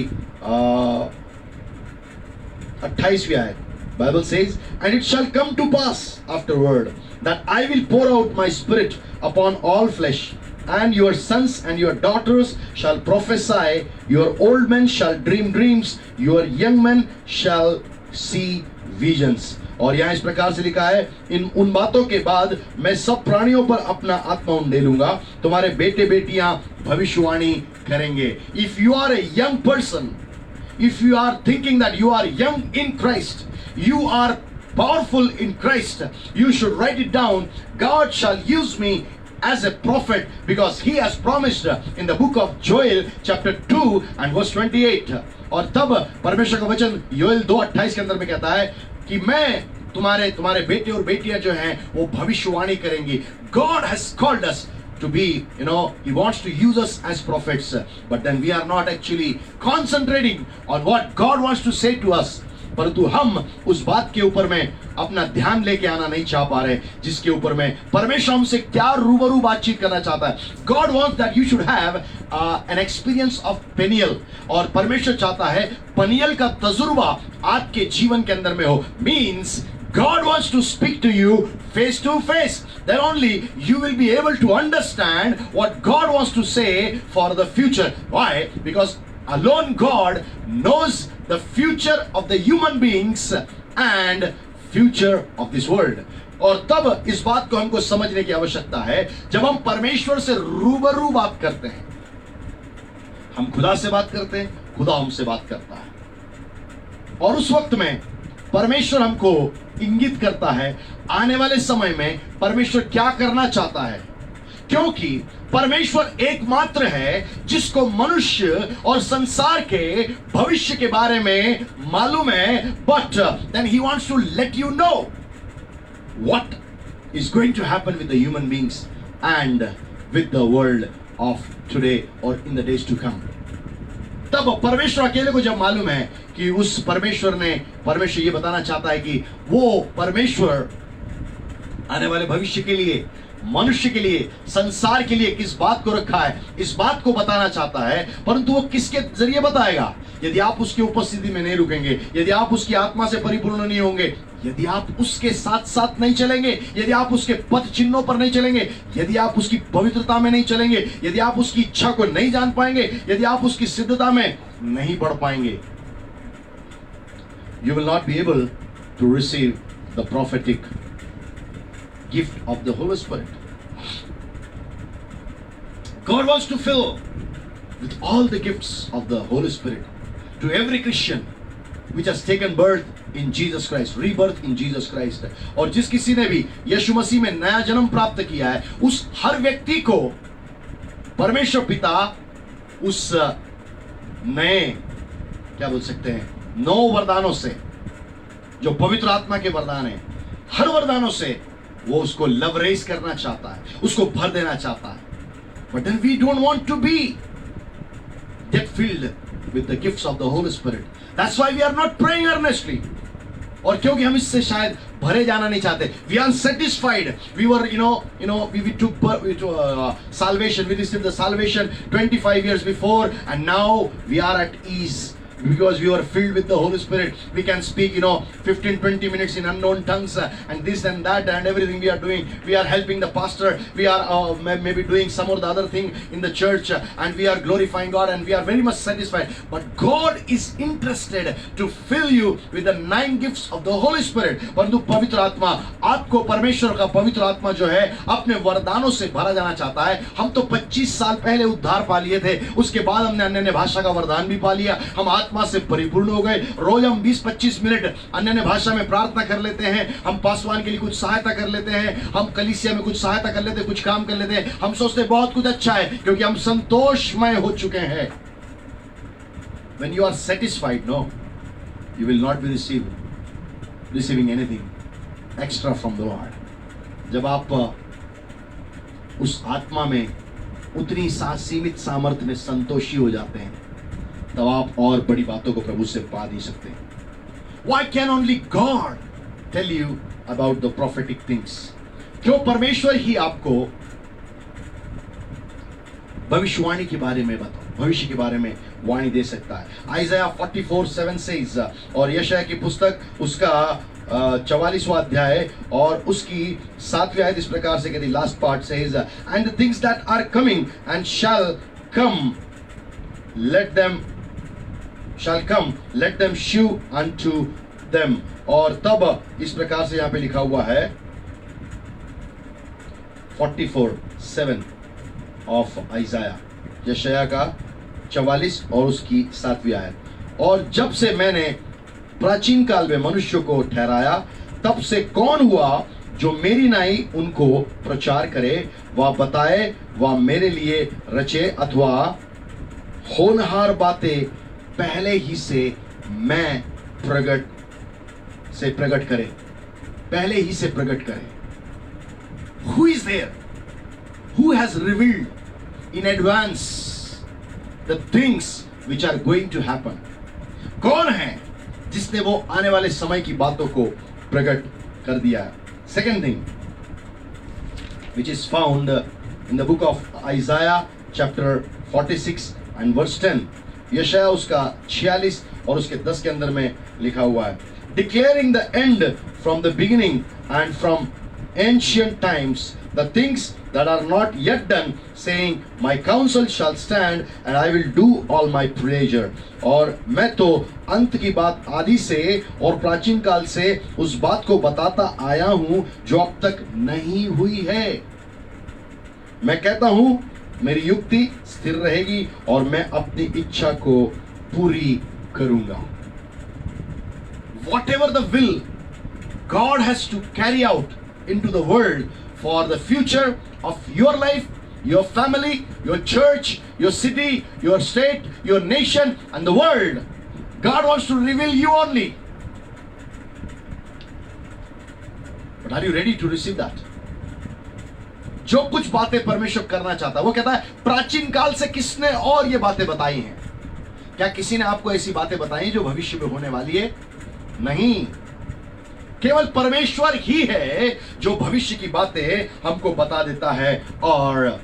28वीं आयत, Bible says, and it shall come to pass afterward that I will pour out my spirit upon all flesh, and your sons and your daughters shall prophesy, your old men shall dream dreams, your young men shall see visions. और यहाँ इस प्रकार से लिखा है, इन उन बातों के बाद मैं सब प्राणियों पर अपना आत्मा उंडेलूंगा, तुम्हारे बेटे बेटियां भविष्यवाणी करेंगे। If you are a young person, if you are thinking that you are young in Christ, you are powerful in Christ, you should write it down. God shall use me as a prophet because He has promised in the book of Joel chapter 2 and verse 28. और तब परमेश्वर का वचन योएल 2:28 के अंदर में कहता है कि मैं तुम्हारे बेटे और बेटियां जो हैं वो भविष्यवाणी करेंगी। God has called us to be, He wants to use us as prophets, but then we are not actually concentrating on what God wants to say to us. परंतु हम उस बात के ऊपर में अपना ध्यान लेके आना नहीं चाह पा रहे जिसके ऊपर में परमेश्वर हमसे क्या रूबरू बातचीत करना चाहता है। God wants that you should have an experience of Peniel, और परमेश्वर चाहता है पनियल का तजुर्बा आपके जीवन के अंदर में हो। Means God wants to speak to you face to face. Then only you will be able to understand what God wants to say for the future. Why? Because alone God knows the future of the human beings and future of this world. और तब इस बात को हमको समझने की आवश्यकता है जब हम परमेश्वर से रूबरू बात करते हैं। हम खुदा से बात करते हैं, खुदा हमसे बात करता है, और उस वक्त में परमेश्वर हमको इंगित करता है आने वाले समय में परमेश्वर क्या करना चाहता है, क्योंकि परमेश्वर एकमात्र है जिसको मनुष्य और संसार के भविष्य के बारे में मालूम है। But then he wants to let you know what is going to happen with the human beings and with the world of today or in the days to come. तब परमेश्वर अकेले को जब मालूम है कि उस परमेश्वर ये बताना चाहता है कि वो परमेश्वर आने वाले भविष्य के लिए मनुष्य के लिए, संसार के लिए किस बात को रखा है, इस बात को बताना चाहता है। परंतु वो किसके जरिए बताएगा? यदि आप उसकी उपस्थिति में नहीं रुकेंगे, यदि आप उसकी आत्मा से परिपूर्ण नहीं होंगे, यदि आप उसके साथ साथ नहीं चलेंगे, यदि आप उसके पथ चिन्हों पर नहीं चलेंगे, यदि आप उसकी पवित्रता में नहीं चलेंगे, यदि आप उसकी इच्छा को नहीं जान पाएंगे, यदि आप उसकी सिद्धता में नहीं बढ़ पाएंगे, you will not be able to receive the prophetic gift of the Holy Spirit. God wants to fill with all the gifts of the Holy Spirit to every Christian which has taken birth in Jesus Christ, rebirth in Jesus Christ. और जिस किसी ने भी यीशु मसीह में नया जन्म प्राप्त किया है, उस हर व्यक्ति को परमेश्वर पिता उस नए, क्या बोल सकते हैं, 9 वरदानों से, जो पवित्र आत्मा के वरदान है, हर वरदानों से वो उसको लवरेज करना चाहता है, उसको भर देना चाहता है. But then we don't want to be get filled with the gifts of the Holy Spirit. That's why we are not praying earnestly. और क्योंकि हम इससे शायद भरे जाना नहीं चाहते. We are satisfied. We were, we took salvation. We received the salvation 25 years before, and now we are at ease. Because we were filled with the Holy Spirit, we can speak 15-20 minutes in unknown tongues, and this and that and everything we are doing. We are helping the pastor, we are maybe doing some or the other thing in the church, and we are glorifying God, and we are very much satisfied. But God is interested to fill you with the 9 gifts of the Holy Spirit. परंतु पवित्र आत्मा, आपको परमेश्वर का पवित्र आत्मा जो है अपने वरदानों से भरा जाना चाहता है. हम तो 25 साल पहले उद्धार पा लिए थे, उसके बाद हमने अन्य भाषा का वरदान भी पा लिया, हम आत्मा से परिपूर्ण हो गए. रोज हम 20-25 मिनट अन्य भाषा में प्रार्थना कर लेते हैं, हम पासवान के लिए कुछ सहायता कर लेते हैं, हम कलीसिया में कुछ सहायता कर लेते हैं, कुछ काम कर लेते हैं, हम सोचते हैं बहुत कुछ अच्छा है क्योंकि हम संतोषमय हो चुके हैं. When you are satisfied, no, you will not be receiving anything extra from the Lord. जब आप उस आत्मा में उतनी सीमित सामर्थ्य में संतोषी हो जाते हैं, तब आप और बड़ी बातों को प्रभु से पा नहीं सकते. Why can only God tell you about the prophetic things? क्यों परमेश्वर ही आपको भविष्यवाणी के बारे में भविष्य के बारे में वाणी दे सकता है. Isaiah 44:7 says, और यशायाह की पुस्तक उसका 44वां अध्याय और उसकी 7वीं आयत इस प्रकार से कहती, last part says, and the things that are coming and shall come, let them shew unto them. और तब इस प्रकार से यहां पे लिखा हुआ है 44:7 ऑफ आइजाया, यशायाह का 44 और उसकी 7वीं आयत. और जब से मैंने प्राचीन काल में मनुष्य को ठहराया, तब से कौन हुआ जो मेरी नाई उनको प्रचार करे, वह बताए, वह मेरे लिए रचे, अथवा होनहार बातें पहले ही से मैं प्रकट करे, पहले ही से प्रकट करे. Who is there who has revealed in advance the things which are going to happen? कौन है जिसने वो आने वाले समय की बातों को प्रकट कर दिया है? Second thing which is found in the book of Isaiah chapter 46 and verse 10. यशायाह उसका 46 और उसके 10 के अंदर में लिखा हुआ है, declaring the end from the beginning and from ancient times, the things that are not yet done, saying, my counsel shall stand and I will do all my pleasure. और मैं तो अंत की बात आदि से और प्राचीन काल से उस बात को बताता आया हूं जो अब तक नहीं हुई है. मैं कहता हूं मेरी युक्ति स्थिर रहेगी और मैं अपनी इच्छा को पूरी करूंगा. Whatever the will God has to carry out into the world for the future of your life, your family, your church, your city, your state, your nation and the world, God wants to reveal you only. But are you ready to receive that? जो कुछ बातें परमेश्वर करना चाहता है, वो कहता है प्राचीन काल से किसने और ये बातें बताई हैं? क्या किसी ने आपको ऐसी बातें बताई जो भविष्य में होने वाली है? नहीं. केवल परमेश्वर ही है जो भविष्य की बातें हमको बता देता है और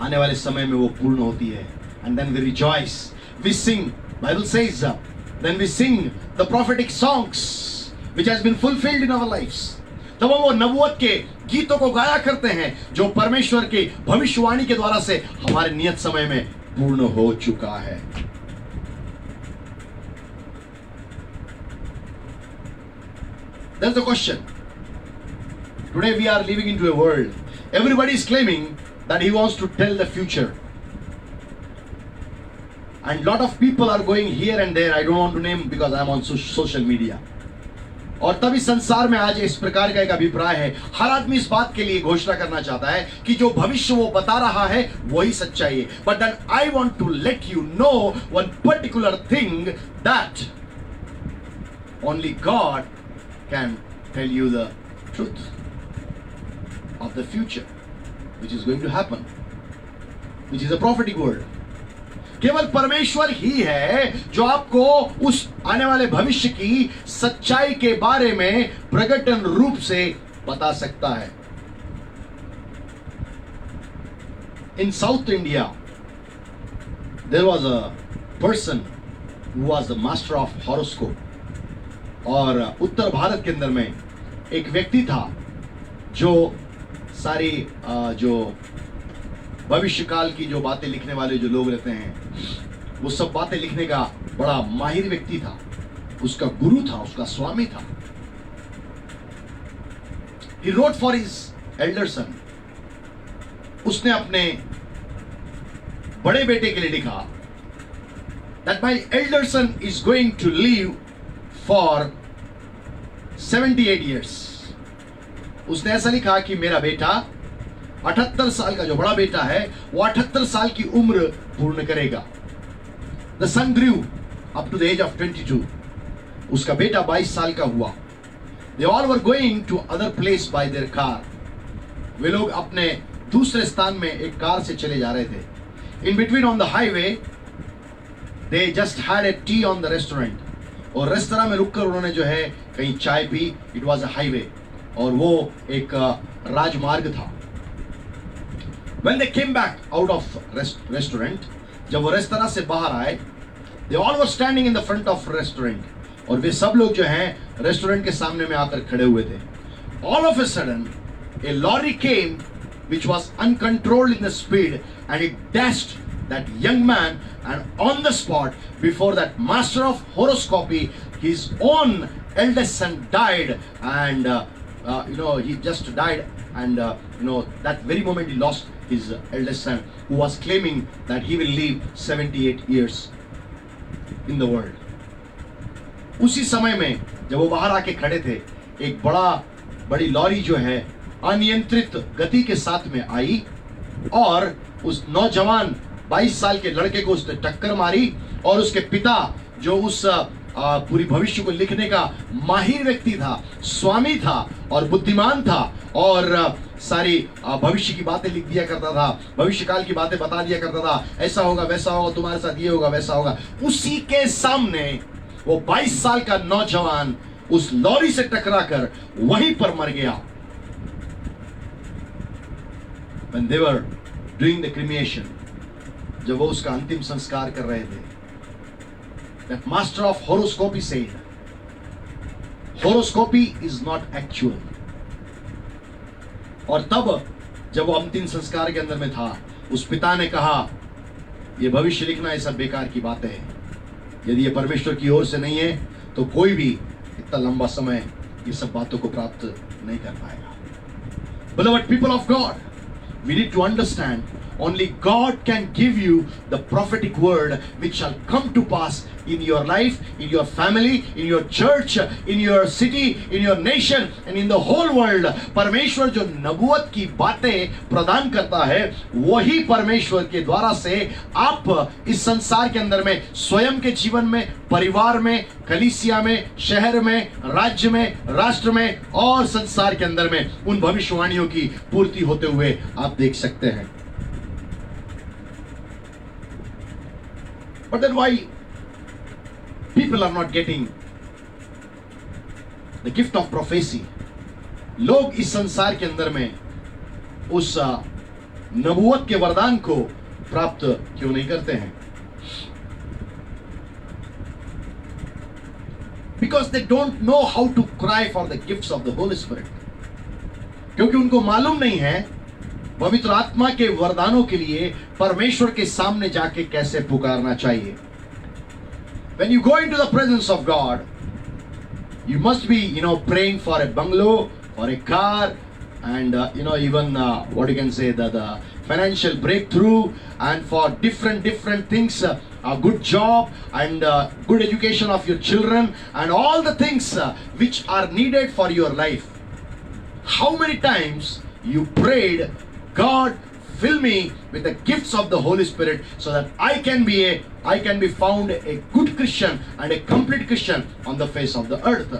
आने वाले समय में वो पूर्ण होती है. And then we rejoice, we sing. Bible says, then we sing the prophetic songs which has been fulfilled in our lives. तब वो नबूवत के गीतों को गाया करते हैं जो परमेश्वर की भविष्यवाणी के द्वारा से हमारे नियत समय में पूर्ण हो चुका है. That's the question. Today we are living into a world. Everybody is claiming that he wants to tell the future. And lot of people are going here and there. I don't want to name because I am on social media. और तभी संसार में आज इस प्रकार का एक अभिप्राय है. हर आदमी इस बात के लिए घोषणा करना चाहता है कि जो भविष्य वो बता रहा है वही सच्चाई है. But then I want to let you know one particular thing that only God can tell you the truth of the future which is going to happen, which is a prophetic word. केवल परमेश्वर ही है जो आपको उस आने वाले भविष्य की सच्चाई के बारे में प्रकटन रूप से बता सकता है. In South India, there was a person who was the master of horoscope. और उत्तर भारत के अंदर में एक व्यक्ति था जो सारी जो भविष्य काल की जो बातें लिखने वाले जो लोग रहते हैं वो सब बातें लिखने का बड़ा माहिर व्यक्ति था. उसका गुरु था, उसका स्वामी था. He wrote for his elder son. उसने अपने बड़े बेटे के लिए लिखा that my elder son is going to live for 78 years. उसने ऐसा लिखा कि मेरा बेटा 78 साल का जो बड़ा बेटा है वो 78 साल की उम्र पूर्ण करेगा. The son grew up to the age of 22. उसका बेटा 22 साल का हुआ. They all were going to other place by their car. वे लोग अपने दूसरे स्थान में एक कार से चले जा रहे थे. In between on the highway, they just had a tea on the restaurant. और रेस्तरां में रुककर उन्होंने जो है कहीं चाय P. It was a highway. और वो एक राजमार्ग था. When they came back out of restaurant, जब वो रेस्तरां से बाहर आए, they all were standing in the front of restaurant. और वे सब लोग जो हैं रेस्टोरेंट के सामने में आकर खड़े हुए थे. All of a sudden, a lorry came which was uncontrolled in the speed and it dashed that young man, and on the spot before that master of horoscopy, his own eldest son died, and he just died, and that very moment he lost his eldest son, who was claiming that he will live 78 years in the world. उसी समय में जब वो बाहर आके खड़े थे, एक बड़ी लॉरी जो है अनियंत्रित गति के साथ में आई और उस नौजवान 22 साल के लड़के को उसने टक्कर मारी. और उसके पिता जो उस पूरी भविष्य को लिखने का माहिर व्यक्ति था, स्वामी था और बुद्धिमान था और सारी भविष्य की बातें लिख दिया करता था, भविष्य काल की बातें बता दिया करता था. ऐसा होगा, वैसा होगा, तुम्हारे साथ ये होगा, वैसा होगा. उसी के सामने वो 22 साल का नौजवान उस लॉरी से टकराकर वहीं पर मर गया. When they were doing the cremation, जब वो उसका अंतिम संस्कार कर रहे थे, that master of horoscopy said, horoscopy is not actual. और तब जब वो अंतिम संस्कार के अंदर में था, उस पिता ने कहा, ये भविष्य लिखना ये सब बेकार की बातें हैं. यदि ये परमेश्वर की ओर से नहीं है तो कोई भी इतना लंबा समय ये सब बातों को प्राप्त नहीं कर पाएगा. Beloved people of God, we need to understand only God can give you the prophetic word which shall come to pass in your life, in your family, in your church, in your city, in your nation and in the whole world. परमेश्वर जो नबूवत की बातें प्रदान करता है वही परमेश्वर के द्वारा से आप इस संसार के अंदर में, स्वयं के जीवन में, परिवार में, कलीसिया में, शहर में, राज्य में, राष्ट्र में और संसार के अंदर में उन भविष्यवाणियों की पूर्ति होते हुए आप देख सकते हैं. But then why people are not getting the gift of prophecy, लोग इस संसार के अंदर में उस नबूवत के वरदान को प्राप्त क्यों नहीं करते हैं? Because they don't know how to cry for the gifts of the Holy Spirit. क्योंकि उनको मालूम नहीं है पवित्र आत्मा के वरदानों के लिए परमेश्वर के सामने जाके कैसे पुकारना चाहिए. When you go into the presence of God, you must be, praying for a bungalow, for a car, and even what you can say, the financial breakthrough, and for different things, a good job and good education of your children, and all the things which are needed for your life. How many times you prayed, God, fill me with the gifts of the Holy Spirit so that I can be found a good Christian and a complete Christian on the face of the earth.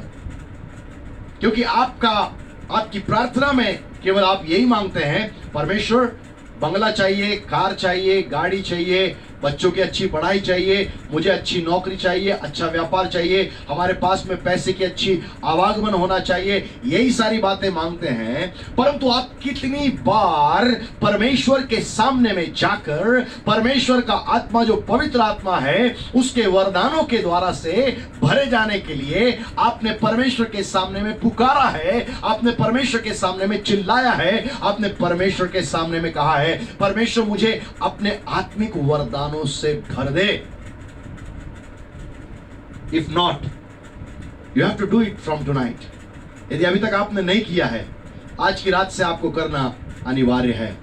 क्योंकि आपकी प्रार्थना में केवल आप यही मांगते हैं, परमेश्वर बंगला चाहिए, कार चाहिए, गाड़ी चाहिए, बच्चों की अच्छी पढ़ाई चाहिए, मुझे अच्छी नौकरी चाहिए, अच्छा व्यापार चाहिए, हमारे पास में पैसे की अच्छी आवागमन होना चाहिए, यही सारी बातें मांगते हैं. परंतु आप कितनी बार परमेश्वर के सामने में जाकर परमेश्वर का आत्मा जो पवित्र आत्मा है उसके वरदानों के द्वारा से भरे जाने के लिए आपने परमेश्वर के सामने में पुकारा है, आपने परमेश्वर के सामने में चिल्लाया है, आपने परमेश्वर के सामने में कहा है, परमेश्वर मुझे अपने आत्मिक वरदानों से भर दे. If not, you have to do it from tonight. यदि अभी तक आपने नहीं किया है, आज की रात से आपको करना अनिवार्य है.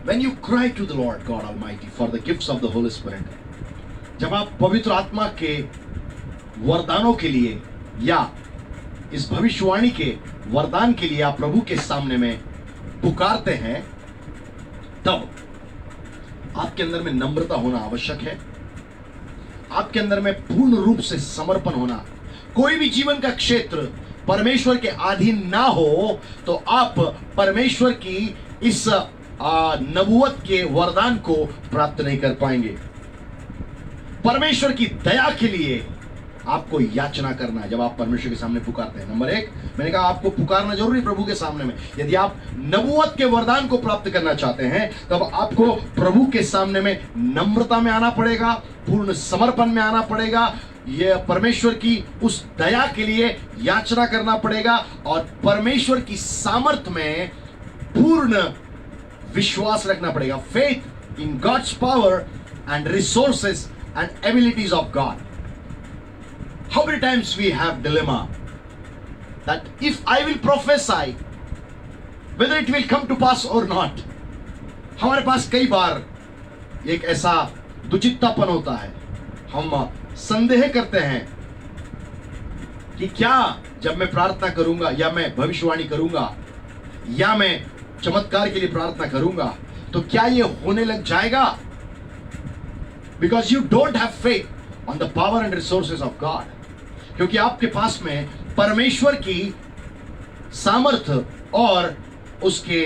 When you cry to the Lord God Almighty for the gifts of the Holy Spirit, जब आप पवित्र आत्मा के वरदानों के लिए या इस भविष्यवाणी के वरदान के लिए आप प्रभु के सामने में पुकारते हैं, तब आपके अंदर में नम्रता होना आवश्यक है. आपके अंदर में पूर्ण रूप से समर्पण होना. कोई भी जीवन का क्षेत्र परमेश्वर के अधीन ना हो तो आप परमेश्वर की इस नबूवत के वरदान को प्राप्त नहीं कर पाएंगे. परमेश्वर की दया के लिए आपको याचना करना है जब आप परमेश्वर के सामने पुकारते हैं. नंबर 1, मैंने कहा आपको पुकारना जरूरी प्रभु के सामने में. यदि आप नबूवत के वरदान को प्राप्त करना चाहते हैं तब आपको प्रभु के सामने में नम्रता में आना पड़ेगा, पूर्ण समर्पण में आना पड़ेगा, यह परमेश्वर की उस दया के लिए याचना करना पड़ेगा और परमेश्वर की सामर्थ्य में पूर्ण विश्वास रखना पड़ेगा. Faith in God's power and resources and abilities of God. How many times we have dilemma that if I will prophesy, whether it will come to pass or not. हमारे पास कई बार एक ऐसा दुचित्तापन होता है, हम संदेह करते हैं कि क्या जब मैं प्रार्थना करूंगा या मैं भविष्यवाणी करूंगा या मैं चमत्कार के लिए प्रार्थना करूंगा तो क्या ये होने लग जाएगा? Because you don't have faith on the power and resources of God. क्योंकि आपके पास में परमेश्वर की सामर्थ्य और उसके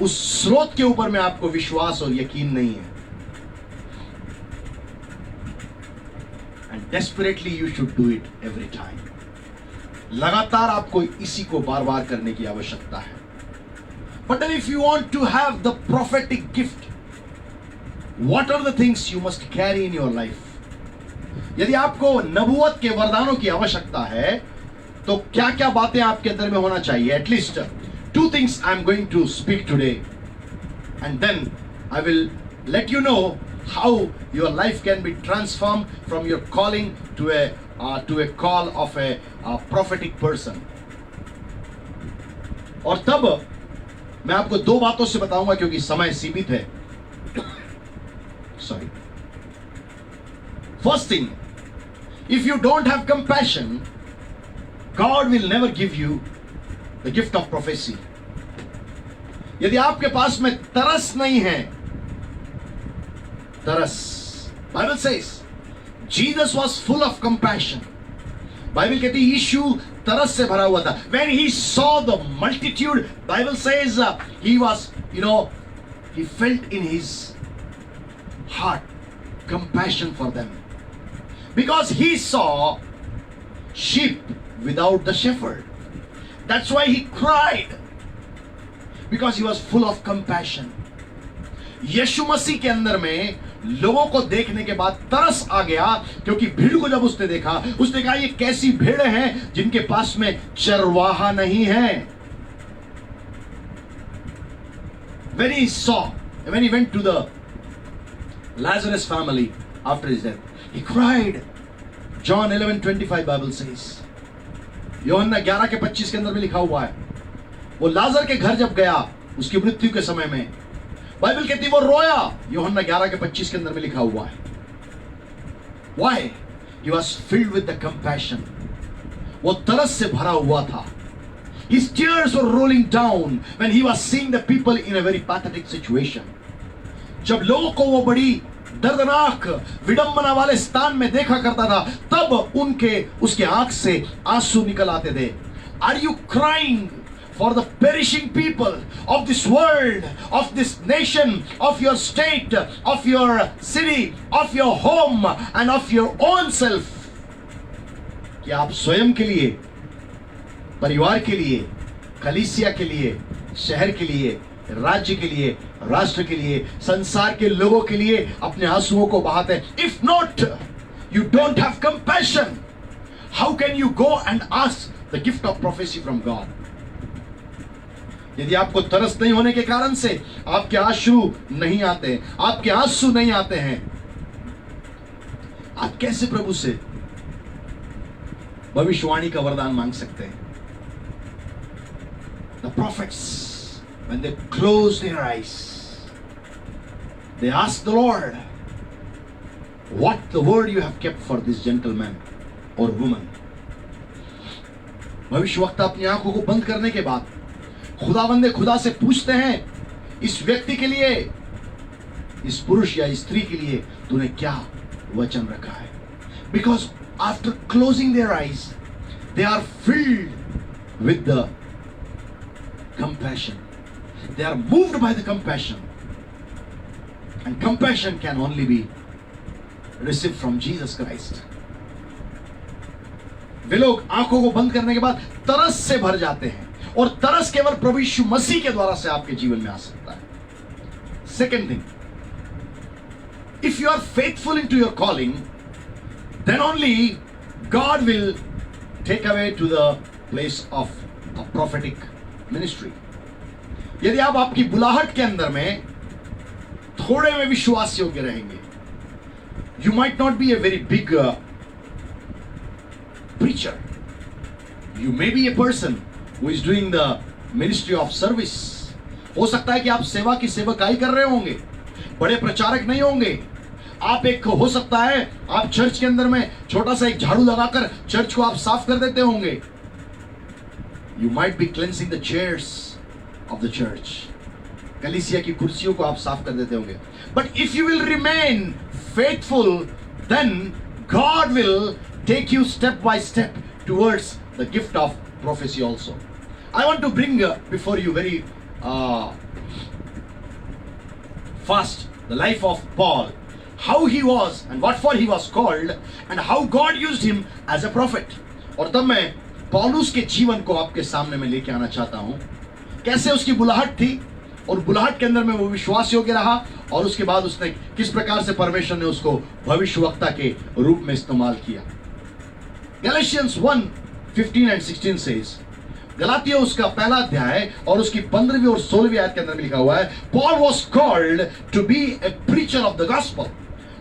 उस स्रोत के ऊपर में आपको विश्वास और यकीन नहीं है. And desperately you should do it every time. लगातार आपको इसी को बार बार करने की आवश्यकता है. But then if you want to have the prophetic gift, what are the things you must carry in your life? यदि आपको नबूवत के वरदानों की आवश्यकता है तो क्या क्या बातें आपके अंदर में होना चाहिए? At least 2 things I am going to speak today, and then I will let you know how your life can be transformed from your calling to a call of a prophetic person. और तब मैं आपको 2 बातों से बताऊंगा क्योंकि समय सीमित है. Sorry. First thing, if you don't have compassion, God will never give you the gift of prophecy. यदि आपके पास में तरस नहीं है, तरस, Bible says Jesus was full of compassion. Bible कहती है यीशु तरस से भरा हुआ था. When he saw the multitude, Bible says he was, he felt in his heart, compassion for them. Because he saw sheep without the shepherd. That's why he cried. Because he was full of compassion. यीशु मसीह के अंदर में लोगों को देखने के बाद तरस आ गया, क्योंकि भीड़ को जब उसने देखा, उसने कहा ये कैसी भीड़ हैं जिनके पास में चरवाहा नहीं है. When he saw, when he went to the Lazarus family after his death, he cried. John 11:25 Bible says. यूहन्ना 11:25 के अंदर में लिखा हुआ है, वो लाजर के घर जब गया उसकी मृत्यु के समय में, बाइबल कहती है वो रोया. यूहन्ना 11:25 के अंदर में लिखा हुआ है. Why? He was filled with the compassion. वो तरस से भरा हुआ था. His tears were rolling down when he was seeing the people in a very pathetic situation. जब लोगों को वो बड़ी दर्दनाक विडंबना वाले स्थान में देखा करता था, तब उसके आंख से आंसू निकल आते थे. Are you crying for the perishing people of this world, of this nation, of your state, of your city, of your home and of your own self? कि आप स्वयं के लिए, परिवार के लिए, कलीसिया के लिए, शहर के लिए, राज्य के लिए, राष्ट्र के लिए, संसार के लोगों के लिए अपने आंसुओं को बहाते हैं. If not, you don't have compassion. How can you go and ask the gift of prophecy from God? यदि आपको तरस नहीं होने के कारण से आपके आंसू नहीं आते, आपके आंसू नहीं आते हैं, आप कैसे प्रभु से भविष्यवाणी का वरदान मांग सकते हैं? The prophets, when they closed their eyes, they asked the Lord, what the word you have kept for this gentleman or woman? भविष्यवक्ता अपनी आंखों को बंद करने के बाद खुदावंदे खुदा से पूछते हैं, इस व्यक्ति के लिए, इस पुरुष या स्त्री के लिए तूने क्या वचन रखा है? Because after closing their eyes, they are filled with the compassion. They are moved by the compassion. And compassion can only be received from Jesus Christ. वे लोग आंखों को बंद करने के बाद तरस से भर जाते हैं, और तरस केवल प्रभु यीशु मसीह के द्वारा से आपके जीवन में आ सकता है. Second thing, if you are faithful into your calling, then only God will take away to the place of a prophetic ministry. यदि आप आपकी बुलाहट के अंदर में थोड़े में विश्वास योग्य रहेंगे, you might not be a very big preacher. You may be a person who is doing the ministry of service. हो सकता है कि आप सेवा की सेवकाई कर रहे होंगे, बड़े प्रचारक नहीं होंगे. आप एक, हो सकता है आप चर्च के अंदर में छोटा सा एक झाड़ू लगाकर चर्च को आप साफ कर देते होंगे. You might be cleansing the chairs of the church. कलीसिया की कुर्सियों को आप साफ कर देते होंगे. But if you will remain faithful, then God will take you step by step towards the gift of prophecy also. I want to bring before you very fast the life of Paul, how he was and what for he was called, and how God used him as a prophet. और तब मैं पौलुस के जीवन को आपके सामने में लेके आना चाहता हूं, कैसे उसकी बुलाहट थी और बुलाहट के अंदर में वो विश्वास योग्य रहा, और उसके बाद उसने किस प्रकार से परमेश्वर ने उसको भविष्यवक्ता के रूप में इस्तेमाल किया. Galatians 1:15 and 16 says, गलातियों उसका पहला अध्याय और उसकी 15वीं और 16वीं आयत के अंदर में लिखा हुआ है, Paul was called to be a preacher of the gospel.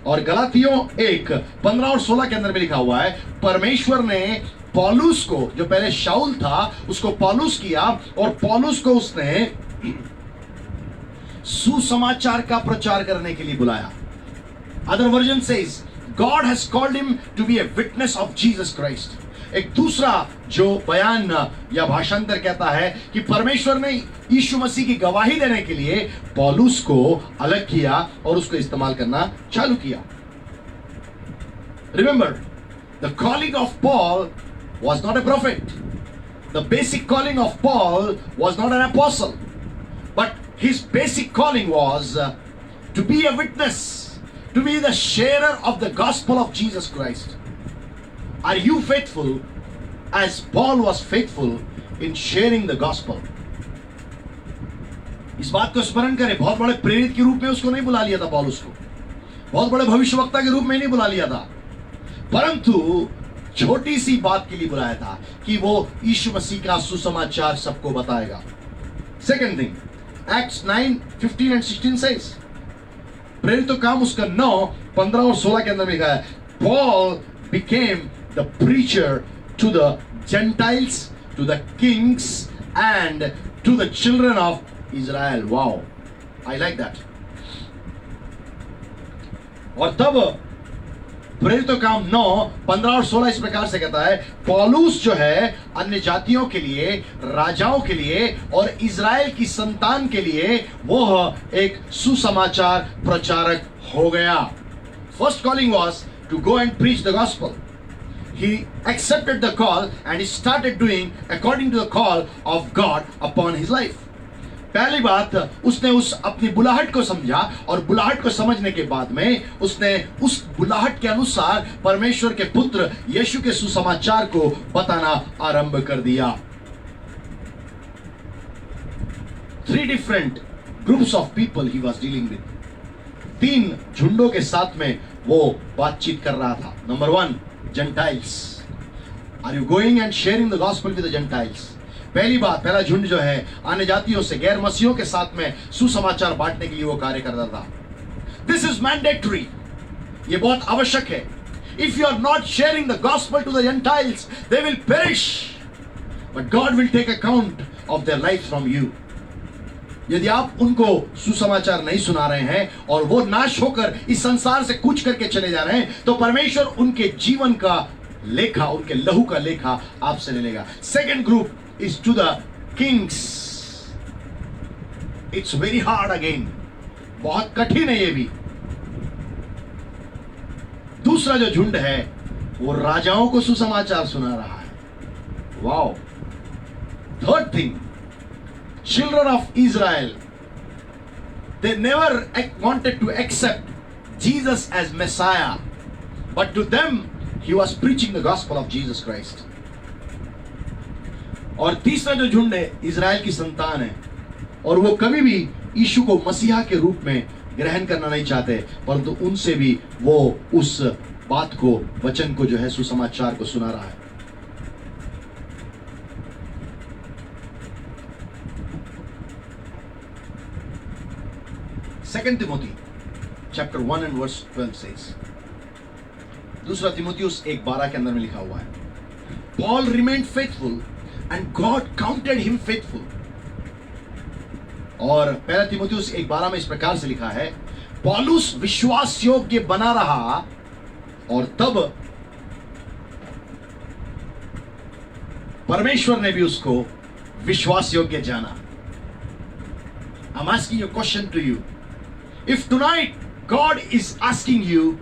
और गलातियों 1:15 और 16 के अंदर में लिखा हुआ है, परमेश्वर ने पौलुस को, जो पहले शाऊल था, उसको पौलुस किया, और पौलुस को उसने सुसमाचार का प्रचार करने के लिए बुलाया. Other version says, God has called him to be a witness of Jesus Christ. एक दूसरा जो बयान या भाषांतर कहता है कि परमेश्वर ने यीशु मसीह की गवाही देने के लिए पौलुस को अलग किया और उसको इस्तेमाल करना चालू किया. Remember, the calling of Paul was not a prophet. The basic calling of Paul was not an apostle. But his basic calling was to be a witness, to be the sharer of the gospel of Jesus Christ. Are you faithful as Paul was faithful in sharing the gospel? इस बात को स्मरण करें, बहुत बड़े प्रेरित के रूप में उसको नहीं बुला लिया था पौलुस को, बहुत बड़े भविष्यवक्ता के रूप में नहीं बुला लिया था, परंतु छोटी सी बात के लिए बुलाया था कि वो यीशु मसीह का सुसमाचार सबको बताएगा. Second thing, Acts 9:15 and 16 says, प्रेरितों काम उसका 9, 15 और 16 के अंदर लिखा है, Paul became the preacher to the Gentiles, to the kings and to the children of Israel. Wow, I like that. और तब प्रेरितों काम 9, 15 और 16 इस प्रकार से कहता है, पौलुस जो है अन्य जातियों के लिए, राजाओं के लिए और इज़राइल की संतान के लिए वो एक सुसमाचार प्रचारक हो गया. First calling was to go and preach the gospel. He accepted the call and he started doing according to the call of God upon his life. पहली बात, उसने उस अपनी बुलाहट को समझा और बुलाहट को समझने के बाद में उसने उस बुलाहट के अनुसार परमेश्वर के पुत्र यीशु के सुसमाचार को बताना आरंभ कर दिया. 3 different groups of people he was dealing with. 3 झुंडों के साथ में वो बातचीत कर रहा था. Number 1, Gentiles. Are you going and sharing the gospel with the Gentiles? पहली बात, पहला झुंड जो है अन्य जातियों से, गैर मसीहों के साथ में सुसमाचार बांटने के लिए वो कार्य करता था. This is mandatory. ये बहुत आवश्यक है. If you are not sharing the gospel to the Gentiles, they will perish. But God will take account of their life from you. यदि आप उनको सुसमाचार नहीं सुना रहे हैं और वो नाश होकर इस संसार से कूच करके चले जा रहे हैं, तो परमेश्वर उनके जीवन का लेखा, उनके लहू का लेखा आपसे ले लेगा. Second group is to the kings. It's very hard again. बहुत कठिन है ये भी. दूसरा जो झुंड है वो राजाओं को सुसमाचार सुना रहा है. Wow. Third thing, children of Israel, they never wanted to accept Jesus as Messiah, but to them he was preaching the gospel of Jesus Christ. और तीसरा जो झुंड है इज़राइल की संतान है और वो कभी भी यीशु को मसीहा के रूप में ग्रहण करना नहीं चाहते, परंतु उनसे भी वो उस बात को, वचन को जो है, सुसमाचार को सुना रहा है. Second Timothy chapter 1 and verse 12 says, दूसरा तिमोथियुस 1:12 के अंदर में लिखा हुआ है, Paul remained faithful and God counted him faithful. और पहला तिमोथियुस 1:12 में इस प्रकार से लिखा है, पौलुस विश्वास योग्य बना रहा और तब परमेश्वर ने भी उसको विश्वास योग्य जाना. I'm asking a question to you. If tonight God is asking you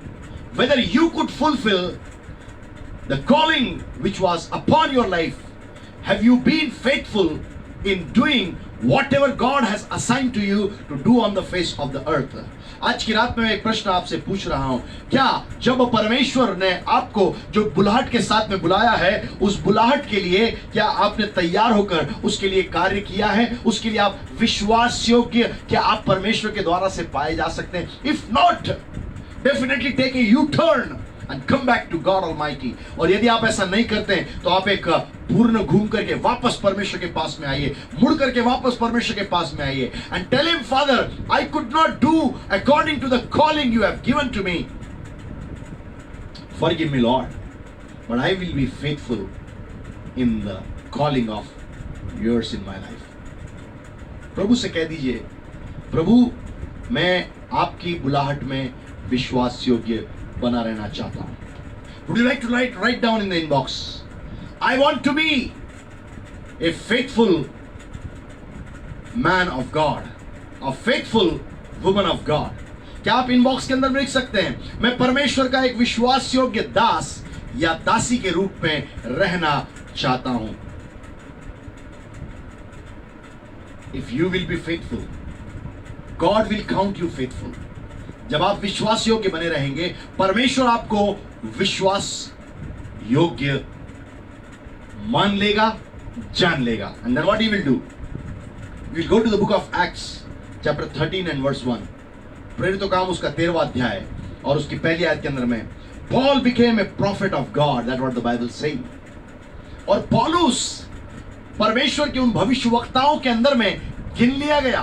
whether you could fulfill the calling which was upon your life, have you been faithful in doing whatever God has assigned to you to do on the face of the earth? आज की रात में मैं एक प्रश्न आपसे पूछ रहा हूं, क्या जब परमेश्वर ने आपको जो बुलाहट के साथ में बुलाया है, उस बुलाहट के लिए क्या आपने तैयार होकर उसके लिए कार्य किया है? उसके लिए आप विश्वास योग्य क्या आप परमेश्वर के द्वारा से पाए जा सकते हैं? If not, definitely take a U-turn and come back to God Almighty. और यदि आप ऐसा नहीं करते हैं तो आप एक पूर्ण घूम करके वापस परमेश्वर के पास में आइए, मुड़ करके वापस परमेश्वर के पास में आइए and tell him, Father, I could not do according to the calling you have given to me. Forgive me, Lord, but I will be faithful in the calling of yours in my life. प्रभु से कह दीजिए, प्रभु मैं आपकी बुलाहट में विश्वास योग्य बना रहना चाहता हूं. Would you like to write down in the inbox, I want to be a faithful man of God, a faithful woman of God. क्या आप इनबॉक्स के अंदर लिख सकते हैं, मैं परमेश्वर का एक विश्वास योग्य दास या दासी के रूप में रहना चाहता हूं. If you will be faithful, God will count you faithful. जब आप विश्वास योग्य बने रहेंगे, परमेश्वर आपको विश्वास योग्य मान लेगा, जान लेगा. And then what he will do? We'll go to the book of Acts, chapter 13 and verse 1. प्रेरितों काम उसका 13वां अध्याय और उसकी पहली आयत के अंदर में, Paul became a prophet of God. That's what the Bible is saying. और पौलुस परमेश्वर के उन भविष्यवक्ताओं के अंदर में गिन लिया गया.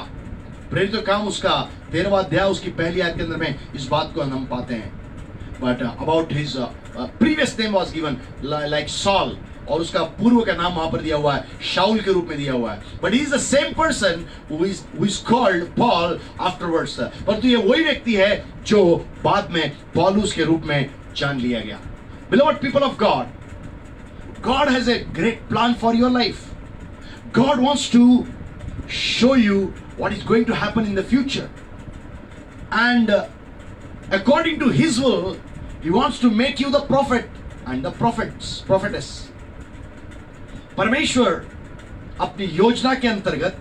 प्रेरितों काम उसका 13वां अध्याय उसकी पहली आयत के अंदर में इस बात को हम पाते हैं. But about his previous name was given like Saul, और उसका पूर्व का नाम वहां पर दिया हुआ है, शाउल के रूप में दिया हुआ है. But he is the same person who is called Paul afterwards. परंतु ये वही व्यक्ति है जो बाद में पौलुस के रूप में जान लिया गया. Beloved people of God, God has a great plan for your life. God wants to show you what is going to happen in the future, and according to His will, He wants to make you the prophet and the prophetess. परमेश्वर अपनी योजना के अंतर्गत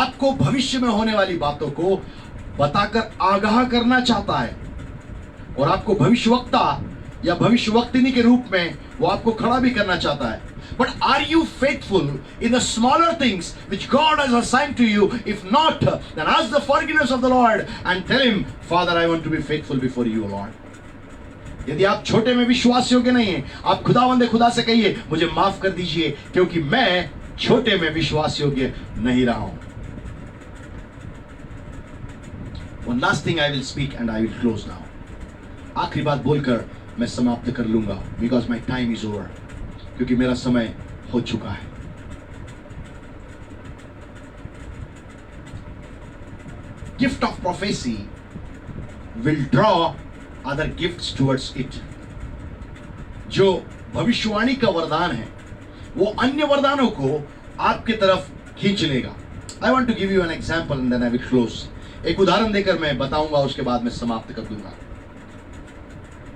आपको भविष्य में होने वाली बातों को बताकर आगाह करना चाहता है, और आपको भविष्यवक्ता या भविष्यवक्तिनी के रूप में वो आपको खड़ा भी करना चाहता है. But are you faithful in the smaller things which God has assigned to you? If not, then ask the forgiveness of the Lord and tell Him, Father, I want to be faithful before you, Lord. यदि आप छोटे में विश्वास योग्य नहीं हैं, आप खुदा से कहिए, मुझे माफ कर दीजिए क्योंकि मैं छोटे में विश्वास योग्य नहीं रहा हूं. One last thing I will speak and I will close now. आखिरी बात बोलकर मैं समाप्त कर लूंगा, because my time is over, क्योंकि मेरा समय हो चुका है. Gift of prophecy will draw other gifts towards it. जो भविष्यवाणी का वरदान है वो अन्य वरदानों को आपके तरफ खींच लेगा. I want to give you an example and then I will close. एक उदाहरण देकर मैं बताऊंगा, उसके बाद मैं समाप्त कर दूंगा.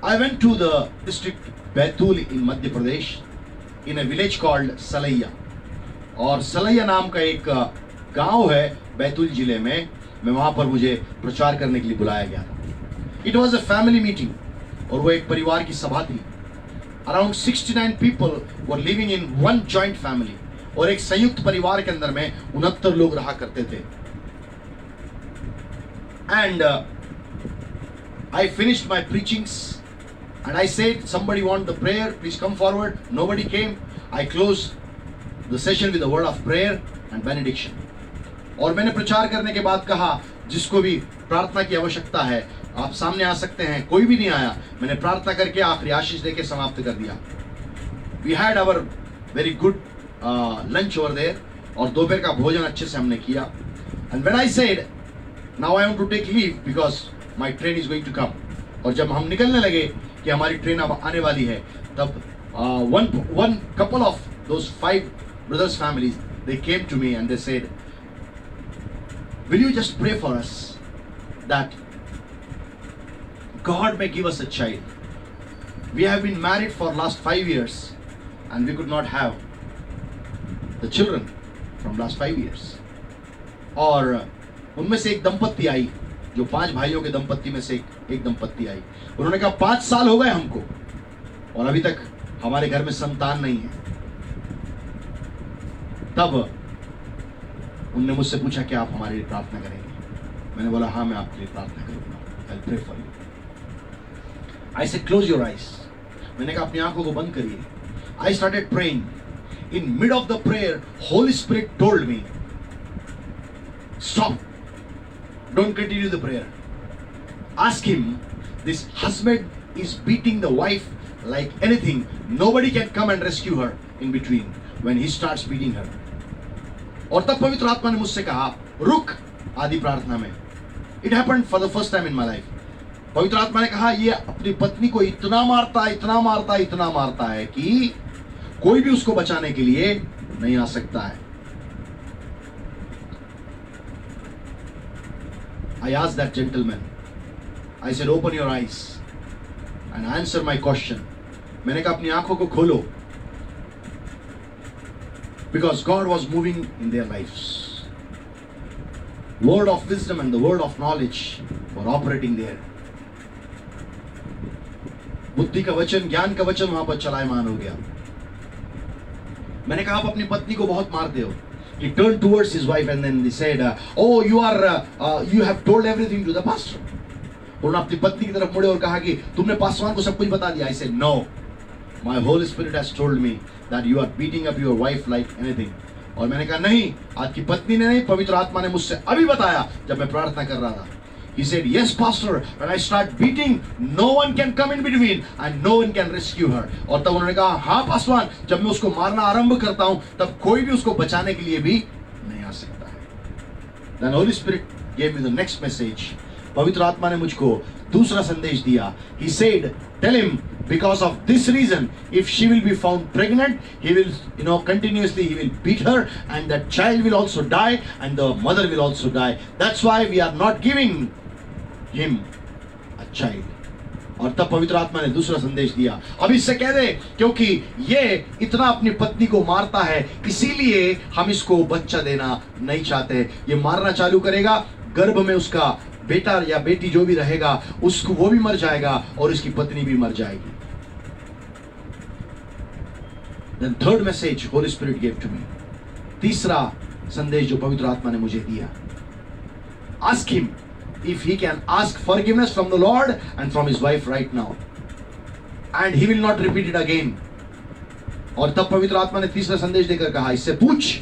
I went to the district Betul in Madhya Pradesh in a village called Salaiya, और सलैया नाम का एक गांव है बैतूल जिले में. मैं वहां पर मुझे प्रचार करने के लिए बुलाया गया था. It was a family meeting, और वो एक परिवार की सभा थी. Around 69 people were living in one joint family, और एक संयुक्त परिवार के अंदर में 69 लोग रहा करते थे. And I finished my preachings and I said, somebody want the prayer, please come forward. Nobody came. I closed the session with a word of prayer and benediction. और मैंने प्रचार करने के बाद कहा, जिसको भी प्रार्थना की आवश्यकता है आप सामने आ सकते हैं. कोई भी नहीं आया. मैंने प्रार्थना करके आखिरी आशीष देके समाप्त कर दिया. We had our very good lunch over there, और दोपहर का भोजन अच्छे से हमने किया. And when I said, now I want to take leave because my train is going to come, और जब हम निकलने लगे कि हमारी ट्रेन अब आने वाली है, तब one couple of those 5 brothers families, they came to me and they said, will you just pray for us that God may give us a child. We have been married for last 5 years and we could not have the children from last 5 years. और उनमें से एक दंपत्ति आई, जो 5 भाइयों के दंपत्ति में से एक दंपत्ति आई. उन्होंने कहा 5 साल हो गए हमको और अभी तक हमारे घर में संतान नहीं है. तब उनने मुझसे पूछा कि आप हमारे लिए प्रार्थना करेंगे. मैंने बोला हाँ, मैं आपके लिए प्रार्थना करूंगा. I'll pray for you. I said, close your eyes. मैंने कहा अपनी आंखों को बंद करिए. I started praying. In mid of the prayer, Holy Spirit told me, stop. Don't continue the prayer. Ask him. This husband is beating the wife like anything. Nobody can come and rescue her in between when he starts beating her. और तब पवित्र आत्मा ने मुझसे कहा, रुक. आदि प्रार्थना में. It happened for the first time in my life. पवित्र आत्मा ने कहा, ये अपनी पत्नी को इतना मारता है कि कोई भी उसको बचाने के लिए नहीं आ सकता है. I asked that gentleman, I said, open your eyes and answer my question. मैंने कहा अपनी आंखों को खोलो, because God was moving in their lives. word of wisdom and the word of knowledge were operating there. बुद्धि का वचन, ज्ञान का वचन वहां पर चलायमान हो गया. मैंने कहा आप अपनी पत्नी को बहुत मारते हो. He turned towards his wife and then he said, "Oh, you have told everything to the pastor." उन्होंने अपनी पत्नी की तरफ मुड़े और कहा कि तुमने पासवान को सब कुछ बता दिया. I said, "No, my Holy Spirit has told me that you are beating up your wife like anything." और मैंने कहा नहीं, आपकी पत्नी ने नहीं, पवित्र आत्मा ने मुझसे अभी बताया जब मैं प्रार्थना कर रहा था. He said, "Yes, pastor, when I start beating, no one can come in between and no one can rescue her." और तब उन्होंने कहा, हाँ पासवान, जब मैं उसको मारना आरंभ करता हूं तब कोई भी उसको बचाने के लिए भी नहीं आ सकता है. Then Holy Spirit gave me the next message. पवित्र आत्मा ने मुझको दूसरा संदेश दिया. He said, "Tell him because of this reason, if she will be found pregnant, he will, continuously he will beat her, and that child will also die, and the mother will also die. That's why we are not giving him a child." और तब पवित्र आत्मा ने दूसरा संदेश दिया, अब इससे कह दे क्योंकि ये इतना अपनी पत्नी को मारता है, इसीलिए हम इसको बच्चा देना नहीं चाहते. ये मारना चालू करेगा, गर्भ में उसका बेटा या बेटी जो भी रहेगा उसको वो भी मर जाएगा और इसकी पत्नी भी मर जाएगी. Then third message Holy Spirit gave to me. तीसरा संदेश जो पवित्र आत्मा ने मुझे दिया, ask him if he can ask forgiveness from the Lord and from his wife right now, and he will not repeat it again. और तब पवित्र आत्मा ने तीसरा संदेश देकर कहा, इससे पूछ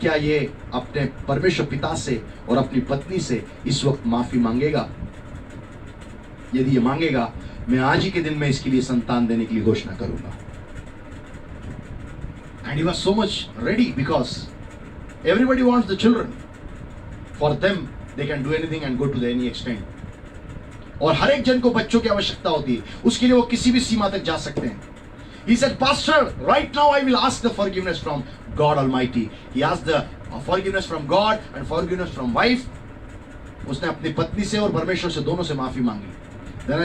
क्या ये अपने परमेश्वर पिता से और अपनी पत्नी से इस वक्त माफी मांगेगा. यदि ये मांगेगा, मैं आज ही के दिन में इसके लिए संतान देने के लिए घोषणा करूंगा. And he was so much ready because everybody wants the children. For them, they can do anything and go to any extent. और हर एक जन को बच्चों की आवश्यकता होती है, उसके लिए वो किसी भी सीमा तक जा सकते हैं. He said, "Pastor, right now I will ask the forgiveness from God Almighty." He asked the forgiveness from God and forgiveness from wife. उसने अपनी पत्नी से और परमेश्वर से दोनों से माफी मांगी. Then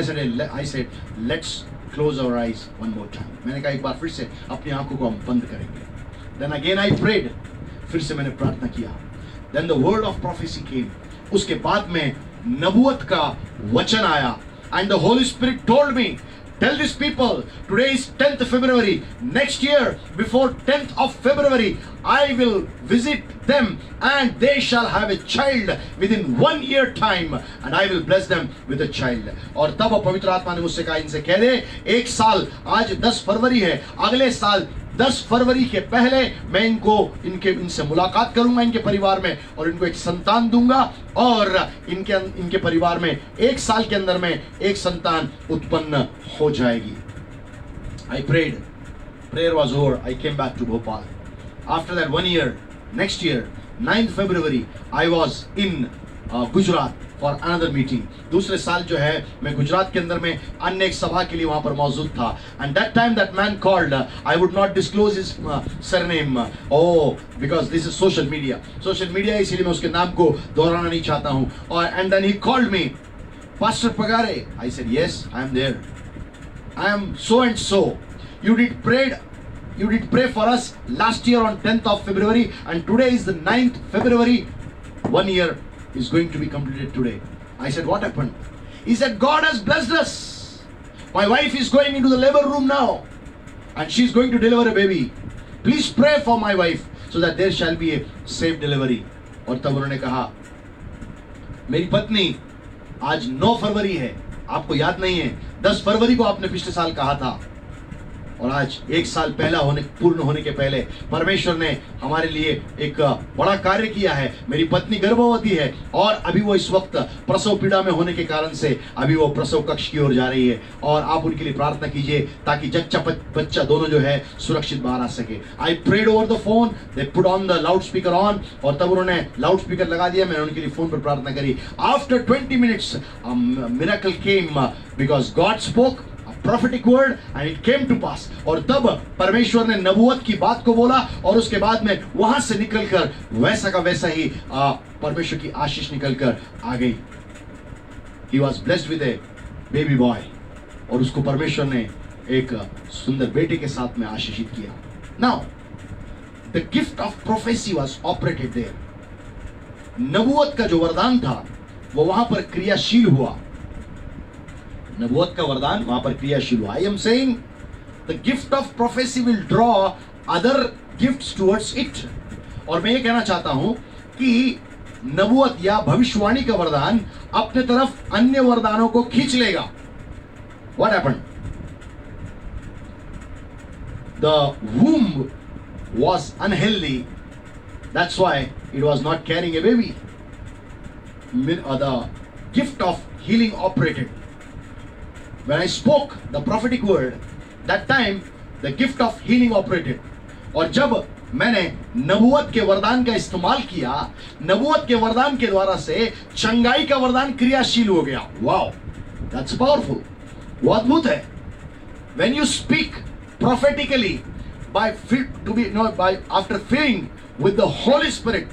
I said, "Let's close our eyes one more time." मैंने कहा एक बार फिर से अपनी आंखों को हम बंद करेंगे. Then again I prayed. फिर से मैंने प्रार्थना किया. Then the word of prophecy came. उसके बाद में नबूवत का वचन आया. And the Holy Spirit told me, tell these people, today is 10th February. Next year, before 10th of February, I will visit them and they shall have a child within 1 year time and I will bless them with a child. और तब पवित्र आत्मा ने मुझसे कहा, इनसे कह दे, एक साल, आज 10 फरवरी है, अगले साल 10 फरवरी के पहले मैं इनसे मुलाकात करूंगा इनके परिवार में और इनको एक संतान दूंगा और इनके परिवार में एक साल के अंदर में एक संतान उत्पन्न हो जाएगी. I prayed. Prayer was over. I came back to Bhopal. After that 1 year, next year, 9th February, I was in Gujarat for another meeting. दूसरे साल जो है मैं गुजरात के अंदर में अन्य एक सभा के लिए वहां पर मौजूद था. And that time that man called, I would not disclose his surname, because this is social media. Social media इसीलिए मैं उसके नाम को दोहराना नहीं चाहता हूँ. और and then he called me, Pastor Pagare. I said, yes, I am there. I am so and so. You did pray for us last year on 10th of February and today is the 9th February. 1 year is going to be completed today. I said, what happened? He said, God has blessed us. My wife is going into the labor room now and she is going to deliver a baby. Please pray for my wife so that there shall be a safe delivery. और तब उन्होंने कहा, मेरी पत्नी आज 9 फरवरी है, आपको याद नहीं है, 10 फरवरी को आपने पिछले साल कहा था और आज 1 साल पूर्ण होने के पहले परमेश्वर ने हमारे लिए एक बड़ा कार्य किया है. मेरी पत्नी गर्भवती है और अभी वो इस वक्त प्रसव पीड़ा में होने के कारण से अभी वो प्रसव कक्ष की ओर जा रही है और आप उनके लिए प्रार्थना कीजिए ताकि जच्चा बच्चा दोनों जो है सुरक्षित बाहर आ सके. I prayed over the phone. They put on the loud speaker on और तब उन्होंने लाउड स्पीकर लगा दिया. मैंने उनके लिए फोन पर प्रार्थना करी. After 20 minutes miracle came because God spoke prophetic word and it came to pass. और तब परमेश्वर ने नबूवत की बात को बोला और उसके बाद में वहां से निकलकर वैसा का वैसा ही परमेश्वर की आशीष निकलकर आ गई. He was blessed with a baby boy और उसको परमेश्वर ने एक सुंदर बेटे के साथ में आशीषित किया. Now the gift of prophecy was operated there. नबूवत का जो वरदान था वो वहां पर क्रियाशील हुआ। नबूवत का वरदान वहां पर क्रियाशील हुआ। I am saying the gift of prophecy will draw other gifts towards it. और मैं ये कहना चाहता हूं कि नबूवत या भविष्यवाणी का वरदान अपने तरफ अन्य वरदानों को खींच लेगा। What happened? The womb was unhealthy, that's why it was not carrying a baby. The gift of healing operated. When I spoke the prophetic word, that time the gift of healing operated. और जब मैंने नबूवत के वरदान का इस्तेमाल किया, नबूवत के वरदान के द्वारा से चंगाई का वरदान क्रियाशील हो गया। Wow, that's powerful. वो अद्भुत है। When you speak prophetically after filling with the Holy Spirit,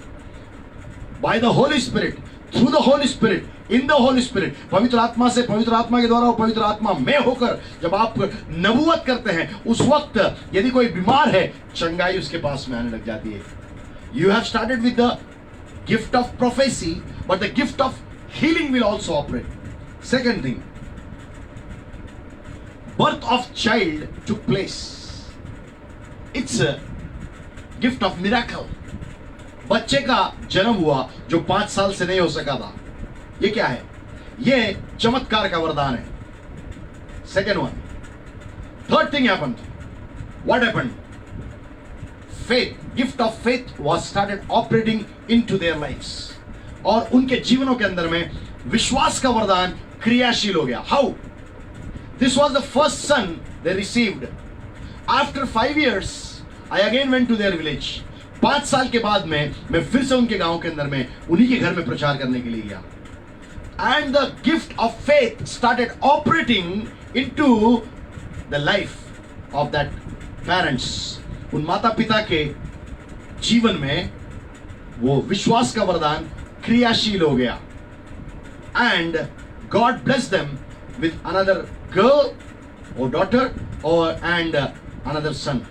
by the Holy Spirit, through the Holy Spirit, in the Holy Spirit, पवित्र आत्मा से, पवित्र आत्मा के द्वारा और पवित्र आत्मा में होकर जब आप नबूवत करते हैं, उस वक्त यदि कोई बीमार है, चंगाई उसके पास में आने लग जाती है। You have started with the gift of prophecy, but the gift of healing will also operate. Second thing, birth of child took place. It's a gift of miracle. बच्चे का जन्म हुआ जो 5 साल से नहीं हो सका था। ये क्या है? ये चमत्कार का वरदान है। Second one. Third thing happened. What happened? Faith, gift of faith was started operating into their lives. और उनके जीवनों के अंदर में विश्वास का वरदान क्रियाशील हो गया। How? This was the first son they received. After 5 years, I again went to their village. 5 साल के बाद में मैं फिर से उनके गांव के अंदर में उन्हीं के घर में प्रचार करने के लिए गया। And the gift of faith started operating into the life of that parents. उन माता पिता के जीवन में वो विश्वास का वरदान क्रियाशील हो गया। And God blessed them with another girl or daughter and another son.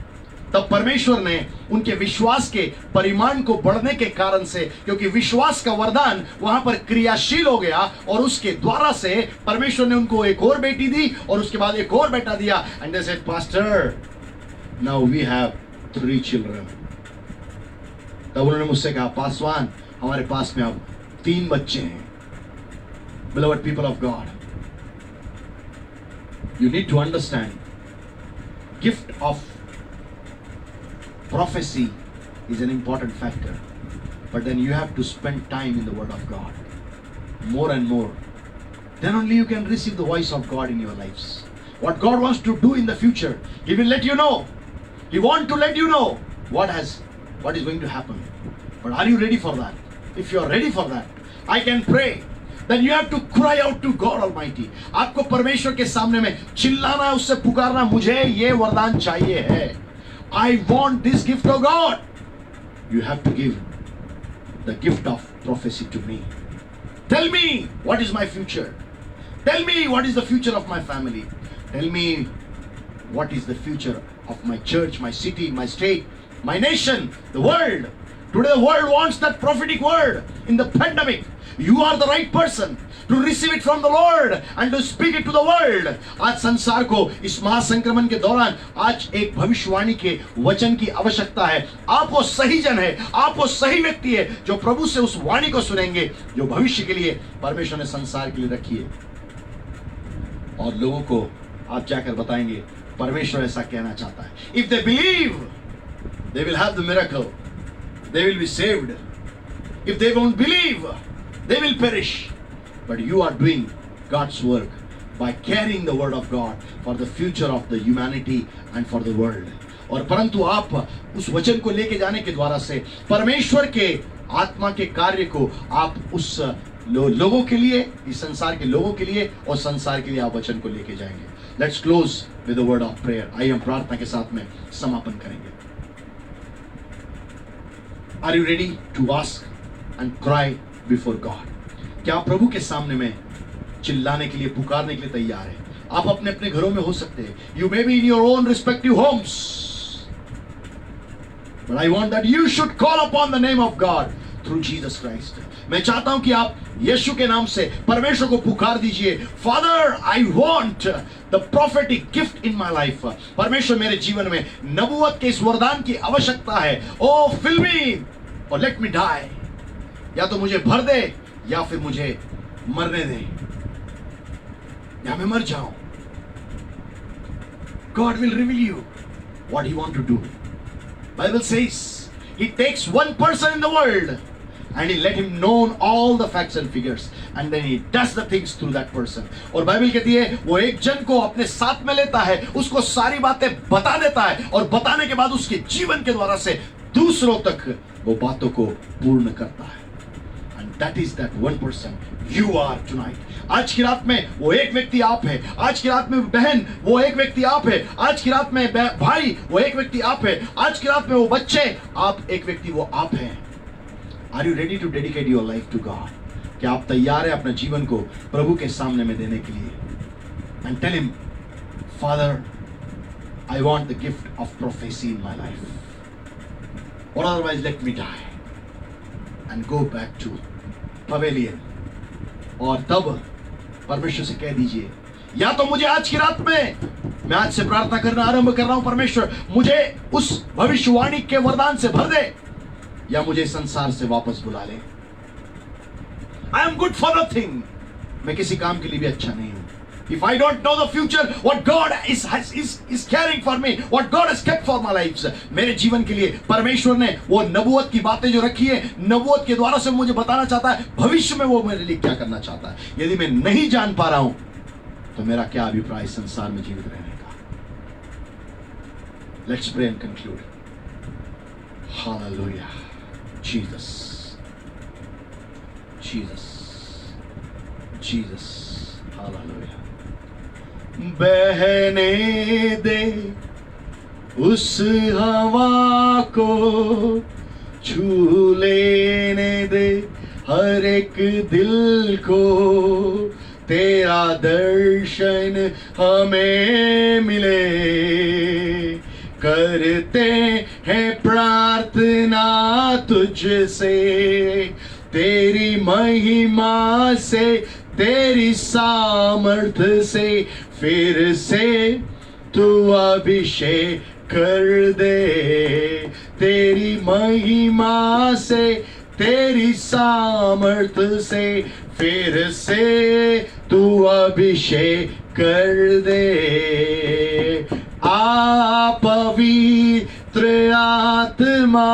तब परमेश्वर ने उनके विश्वास के परिमाण को बढ़ने के कारण से, क्योंकि विश्वास का वरदान वहां पर क्रियाशील हो गया और उसके द्वारा से परमेश्वर ने उनको एक और बेटी दी और उसके बाद एक और बेटा दिया। And they said, pastor, now we have 3 children. तब उन्होंने मुझसे कहा, पासवान, हमारे पास में अब 3 बच्चे हैं। Beloved people of God, you need to understand, gift of prophecy is an important factor, but then you have to spend time in the Word of God more and more. Then only you can receive the voice of God in your lives. What God wants to do in the future, He will let you know. He wants to let you know what is going to happen. But are you ready for that? If you are ready for that, I can pray. Then you have to cry out to God Almighty. आपको परमेश्वर के सामने में चिल्लाना है, उससे पुकारना, मुझे ये वरदान चाहिए है। I want this gift of God. You have to give the gift of prophecy to me. Tell me what is my future. Tell me what is the future of my family. Tell me what is the future of my church, my city, my state, my nation, the world. Today the world wants that prophetic word in the pandemic. You are the right person to receive it from the Lord and to speak it to the world. आज संसार को इस महासंक्रमण के दौरान आज एक भविष्यवाणी के वचन की आवश्यकता है। आप वो सही जन है, आप वो सही व्यक्ति है जो प्रभु से उस वाणी को सुनेंगे जो भविष्य के लिए परमेश्वर ने संसार के लिए रखी है। और लोगों को आप जाकर बताएंगे परमेश्वर ऐसा कहना चाहता है। If they believe, they will have the miracle. They will be saved. If they won't believe, they will perish. But you are doing God's work by carrying the word of God for the future of the humanity and for the world. और परंतु आप उस वचन को लेके जाने के द्वारा से परमेश्वर के आत्मा के कार्य को आप उस लोगों के लिए, इस संसार के लोगों के लिए और संसार के लिए आप वचन को लेके जाएंगे। Let's close with the word of prayer. आइए हम प्रार्थना के साथ में समापन करेंगे। Are you ready to ask and cry before God? क्या आप प्रभु के सामने में चिल्लाने के लिए, पुकारने के लिए तैयार है? आप अपने अपने घरों में हो सकते हैं। You may be in your own respective homes, but I want that you should call upon the name of God. Through Jesus Christ. मैं चाहता हूं कि आप यीशु के नाम से परमेश्वर को पुकार दीजिए, father I want the prophetic gift in my life. परमेश्वर मेरे जीवन में नबूवत के इस वरदान की आवश्यकता है। ओ फिल मी और लेट मी डाई। या तो मुझे भर दे या फिर मुझे मरने दे, या मैं मर जाऊं। God will reveal you what he want to do. Bible says he takes one person in the world and he let him know all the facts and figures and then he does the things through that person. और Bible कहती है वो एक जन को अपने साथ में लेता है, उसको सारी बातें बता देता है और बताने के बाद उसके जीवन के द्वारा से दूसरों तक वो बातों को पूर्ण करता है। And that is that one person you are tonight. आज की रात में वो एक व्यक्ति आप है। आज की रात में बहन वो एक व्यक्ति आप है। आज की रात में भाई वो एक व्यक्ति आप है। आज की रात में वो बच्चे आप एक व्यक्ति वो आप हैं। Are you ready to dedicate your life to God? क्या आप तैयार हैं अपने जीवन को प्रभु के सामने में देने के लिए? And tell him, Father, I want the gift of prophecy in my life. Or otherwise let me die and go back to pavilion. और तब परमेश्वर से कह दीजिए, या तो मुझे आज की रात में, मैं आज से प्रार्थना करना आरंभ कर रहा हूं, परमेश्वर मुझे उस भविष्यवाणी के वरदान से भर दे, या मुझे संसार से वापस बुला ले। I am good for nothing. मैं किसी काम के लिए भी अच्छा नहीं हूं। If I don't know the future, what God is caring for me, what God has kept for my lives, मेरे जीवन के लिए परमेश्वर ने वो नबूवत की बातें जो रखी है, नबूवत के द्वारा से मुझे बताना चाहता है भविष्य में वो मेरे लिए क्या करना चाहता है। यदि मैं नहीं जान पा रहा हूं तो मेरा क्या अभिप्राय संसार में जीवित रहने का। Let's pray and conclude. Hallelujah. Jesus. Jesus. Jesus. Hallelujah. बहने दे उस हवा को, छू लेने दे हर एक दिल को, तेरा दर्शन हमें मिले। करते हैं प्रार्थना तुझसे, तेरी महिमा से, तेरी सामर्थ्य से फिर से तू अभिषेक कर दे। तेरी महिमा से, तेरी सामर्थ्य से फिर से तू अभिषेक कर दे। आ पवित्र आत्मा,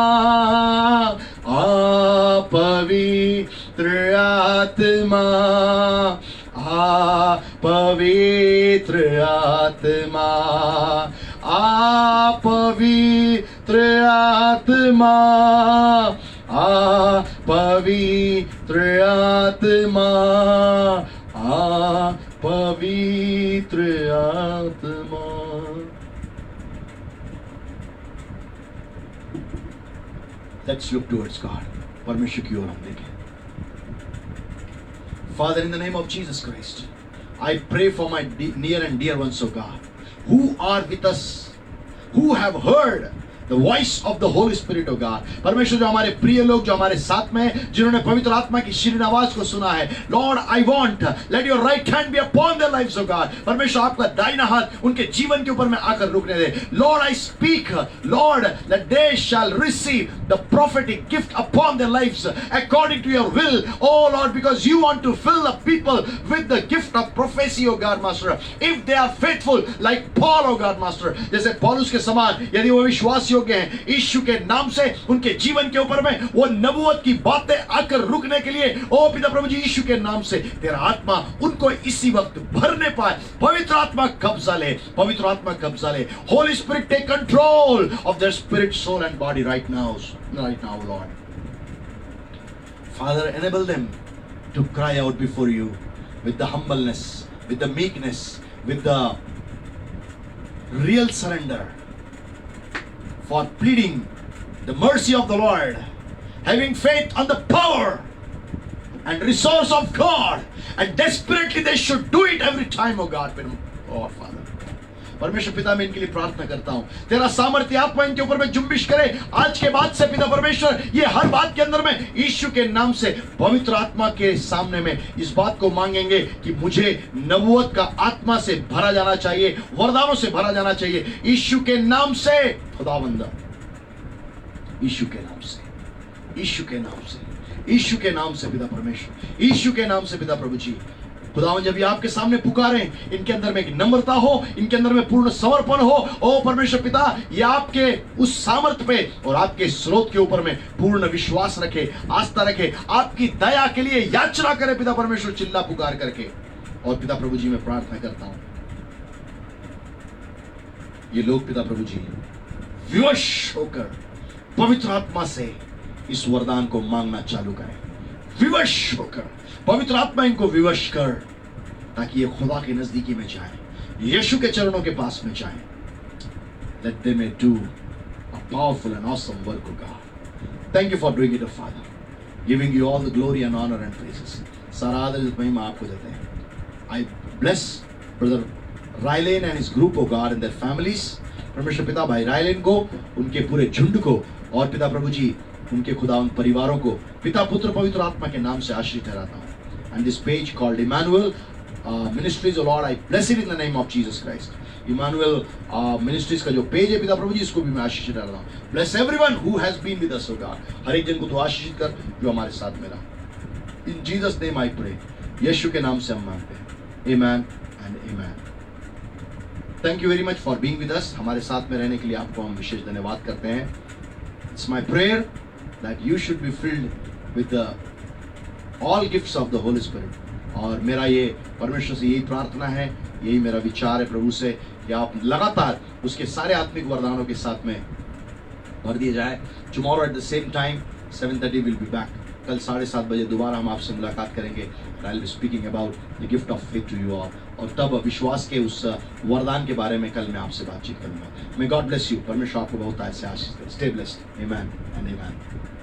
आ पवित्र आत्मा, आ पवित्र आत्मा, आ पवित्र आत्मा, आ पवित्र आत्मा, आ पवित्र आत्मा। Let's look towards God. परमेश्वर की ओर हम देखें। Father, in the name of Jesus Christ, I pray for my near and dear ones, O God, who are with us, who have heard the voice of the Holy Spirit, O God. परमेश्वर, जो हमारे प्रिय लोग जो हमारे साथ में हैं, जिन्होंने पवित्र आत्मा की शीरीन आवाज को सुना है, Lord, I want, let your right hand be upon their lives, O God. परमेश्वर, आपका दाहिना हाथ उनके जीवन के ऊपर में आकर रुकने दे। Lord, I speak, Lord, that they shall receive the prophetic gift upon their lives according to your will, oh Lord, because you want to fill the people with the gift of prophecy, O God, Master. If they are faithful like Paul, O God, Master, जैसे पौलुस के समान यदि वो विश्वास योग्य हैं, यीशु के नाम से उनके जीवन के ऊपर में वो नबूवत की बातें आकर रुकने के लिए, ओ पिता प्रभु जी, यीशु के नाम से तेरा आत्मा उनको इसी वक्त भरने पाए। पवित्र आत्मा कब्जा ले, पवित्र आत्मा कब्जा ले। Holy spirit, take control of their spirit, soul and body right now, Lord. Father, enable them to cry out before you with the humbleness, with the meekness, with the real surrender, for pleading the mercy of the Lord, having faith on the power and resource of God, and desperately they should do it every time, oh God. Oh Father, परमेश्वर पिता, मैं इनके लिए प्रार्थना करता हूं, तेरा सामर्थ्य आत्मा इनके ऊपर में जुम्बिश करे आज के बाद से पिता परमेश्वर। ये हर बात के अंदर में यीशु के नाम से पवित्र आत्मा के सामने में इस बात को मांगेंगे कि मुझे नबूवत का आत्मा से भरा जाना चाहिए, वरदानों से भरा जाना चाहिए यीशु के नाम से। खुदावंद, यीशु के नाम से, यीशु के नाम से, यीशु के नाम से पिता परमेश्वर, यीशु के नाम से पिता प्रभु जी। खुदावन, जब ये आपके सामने पुकारे, इनके अंदर में एक नम्रता हो, इनके अंदर में पूर्ण समर्पण हो। ओ परमेश्वर पिता, ये आपके उस सामर्थ्य पे और आपके स्रोत के ऊपर में पूर्ण विश्वास रखे, आस्था रखे, आपकी दया के लिए याचना करे पिता परमेश्वर, चिल्ला पुकार करके। और पिता प्रभु जी, मैं प्रार्थना करता हूं ये लोग पिता प्रभु जी विवश होकर पवित्र आत्मा से इस वरदान को मांगना चालू करें। विवश होकर पवित्र आत्मा इनको विवश कर, ताकि ये खुदा के नजदीकी में जाए, यीशु के चरणों के पास में जाए। Let them may do a powerful and awesome work, O God. Thank you for doing it, O Father. Giving you all the glory and honor and praises. सारा आदर महिमा आपको देते हैं। I bless brother Rylan and his group, O God, and their families. परमेश्वर पिता, भाई रायलेन को, उनके पूरे झुंड को, और पिता प्रभु जी उनके खुदा उन परिवारों को पिता पुत्र पवित्र आत्मा के नाम से आशीष ठहराता हूँ। And this page called Emmanuel Ministries, O Lord, I bless it in the name of Jesus Christ. Emmanuel Ministries का जो पेज है पिता प्रभु जी, इसको भी मैं आशीष ठहराता हूँ। Bless everyone who has been with us, O God. हर एक जन को तो आशीषित कर जो हमारे साथ में रहा। In Jesus name I pray. यीशु के नाम से हम मांगते हैं। Amen and amen. Thank you very much for being with us. हमारे साथ में रहने के लिए आपको हम विशेष धन्यवाद करते हैं। It's my prayer that you should be filled with the all gifts of the Holy Spirit. और मेरा ये परमेश्वर से यही प्रार्थना है, यही मेरा विचार है प्रभु से, कि आप लगातार उसके सारे आत्मिक वरदानों के साथ में भर दिए जाए। Tomorrow at the same time 7:30 we'll be back. कल 7:30 बजे दोबारा हम आपसे मुलाकात करेंगे। I'll be speaking about the gift of faith to you all. और तब विश्वास के उस वरदान के बारे में कल मैं आपसे बातचीत करूंगा। May God bless you. परमेश्वर आपको बहुत ऐसे आशीष दे। Stay blessed. Amen and amen.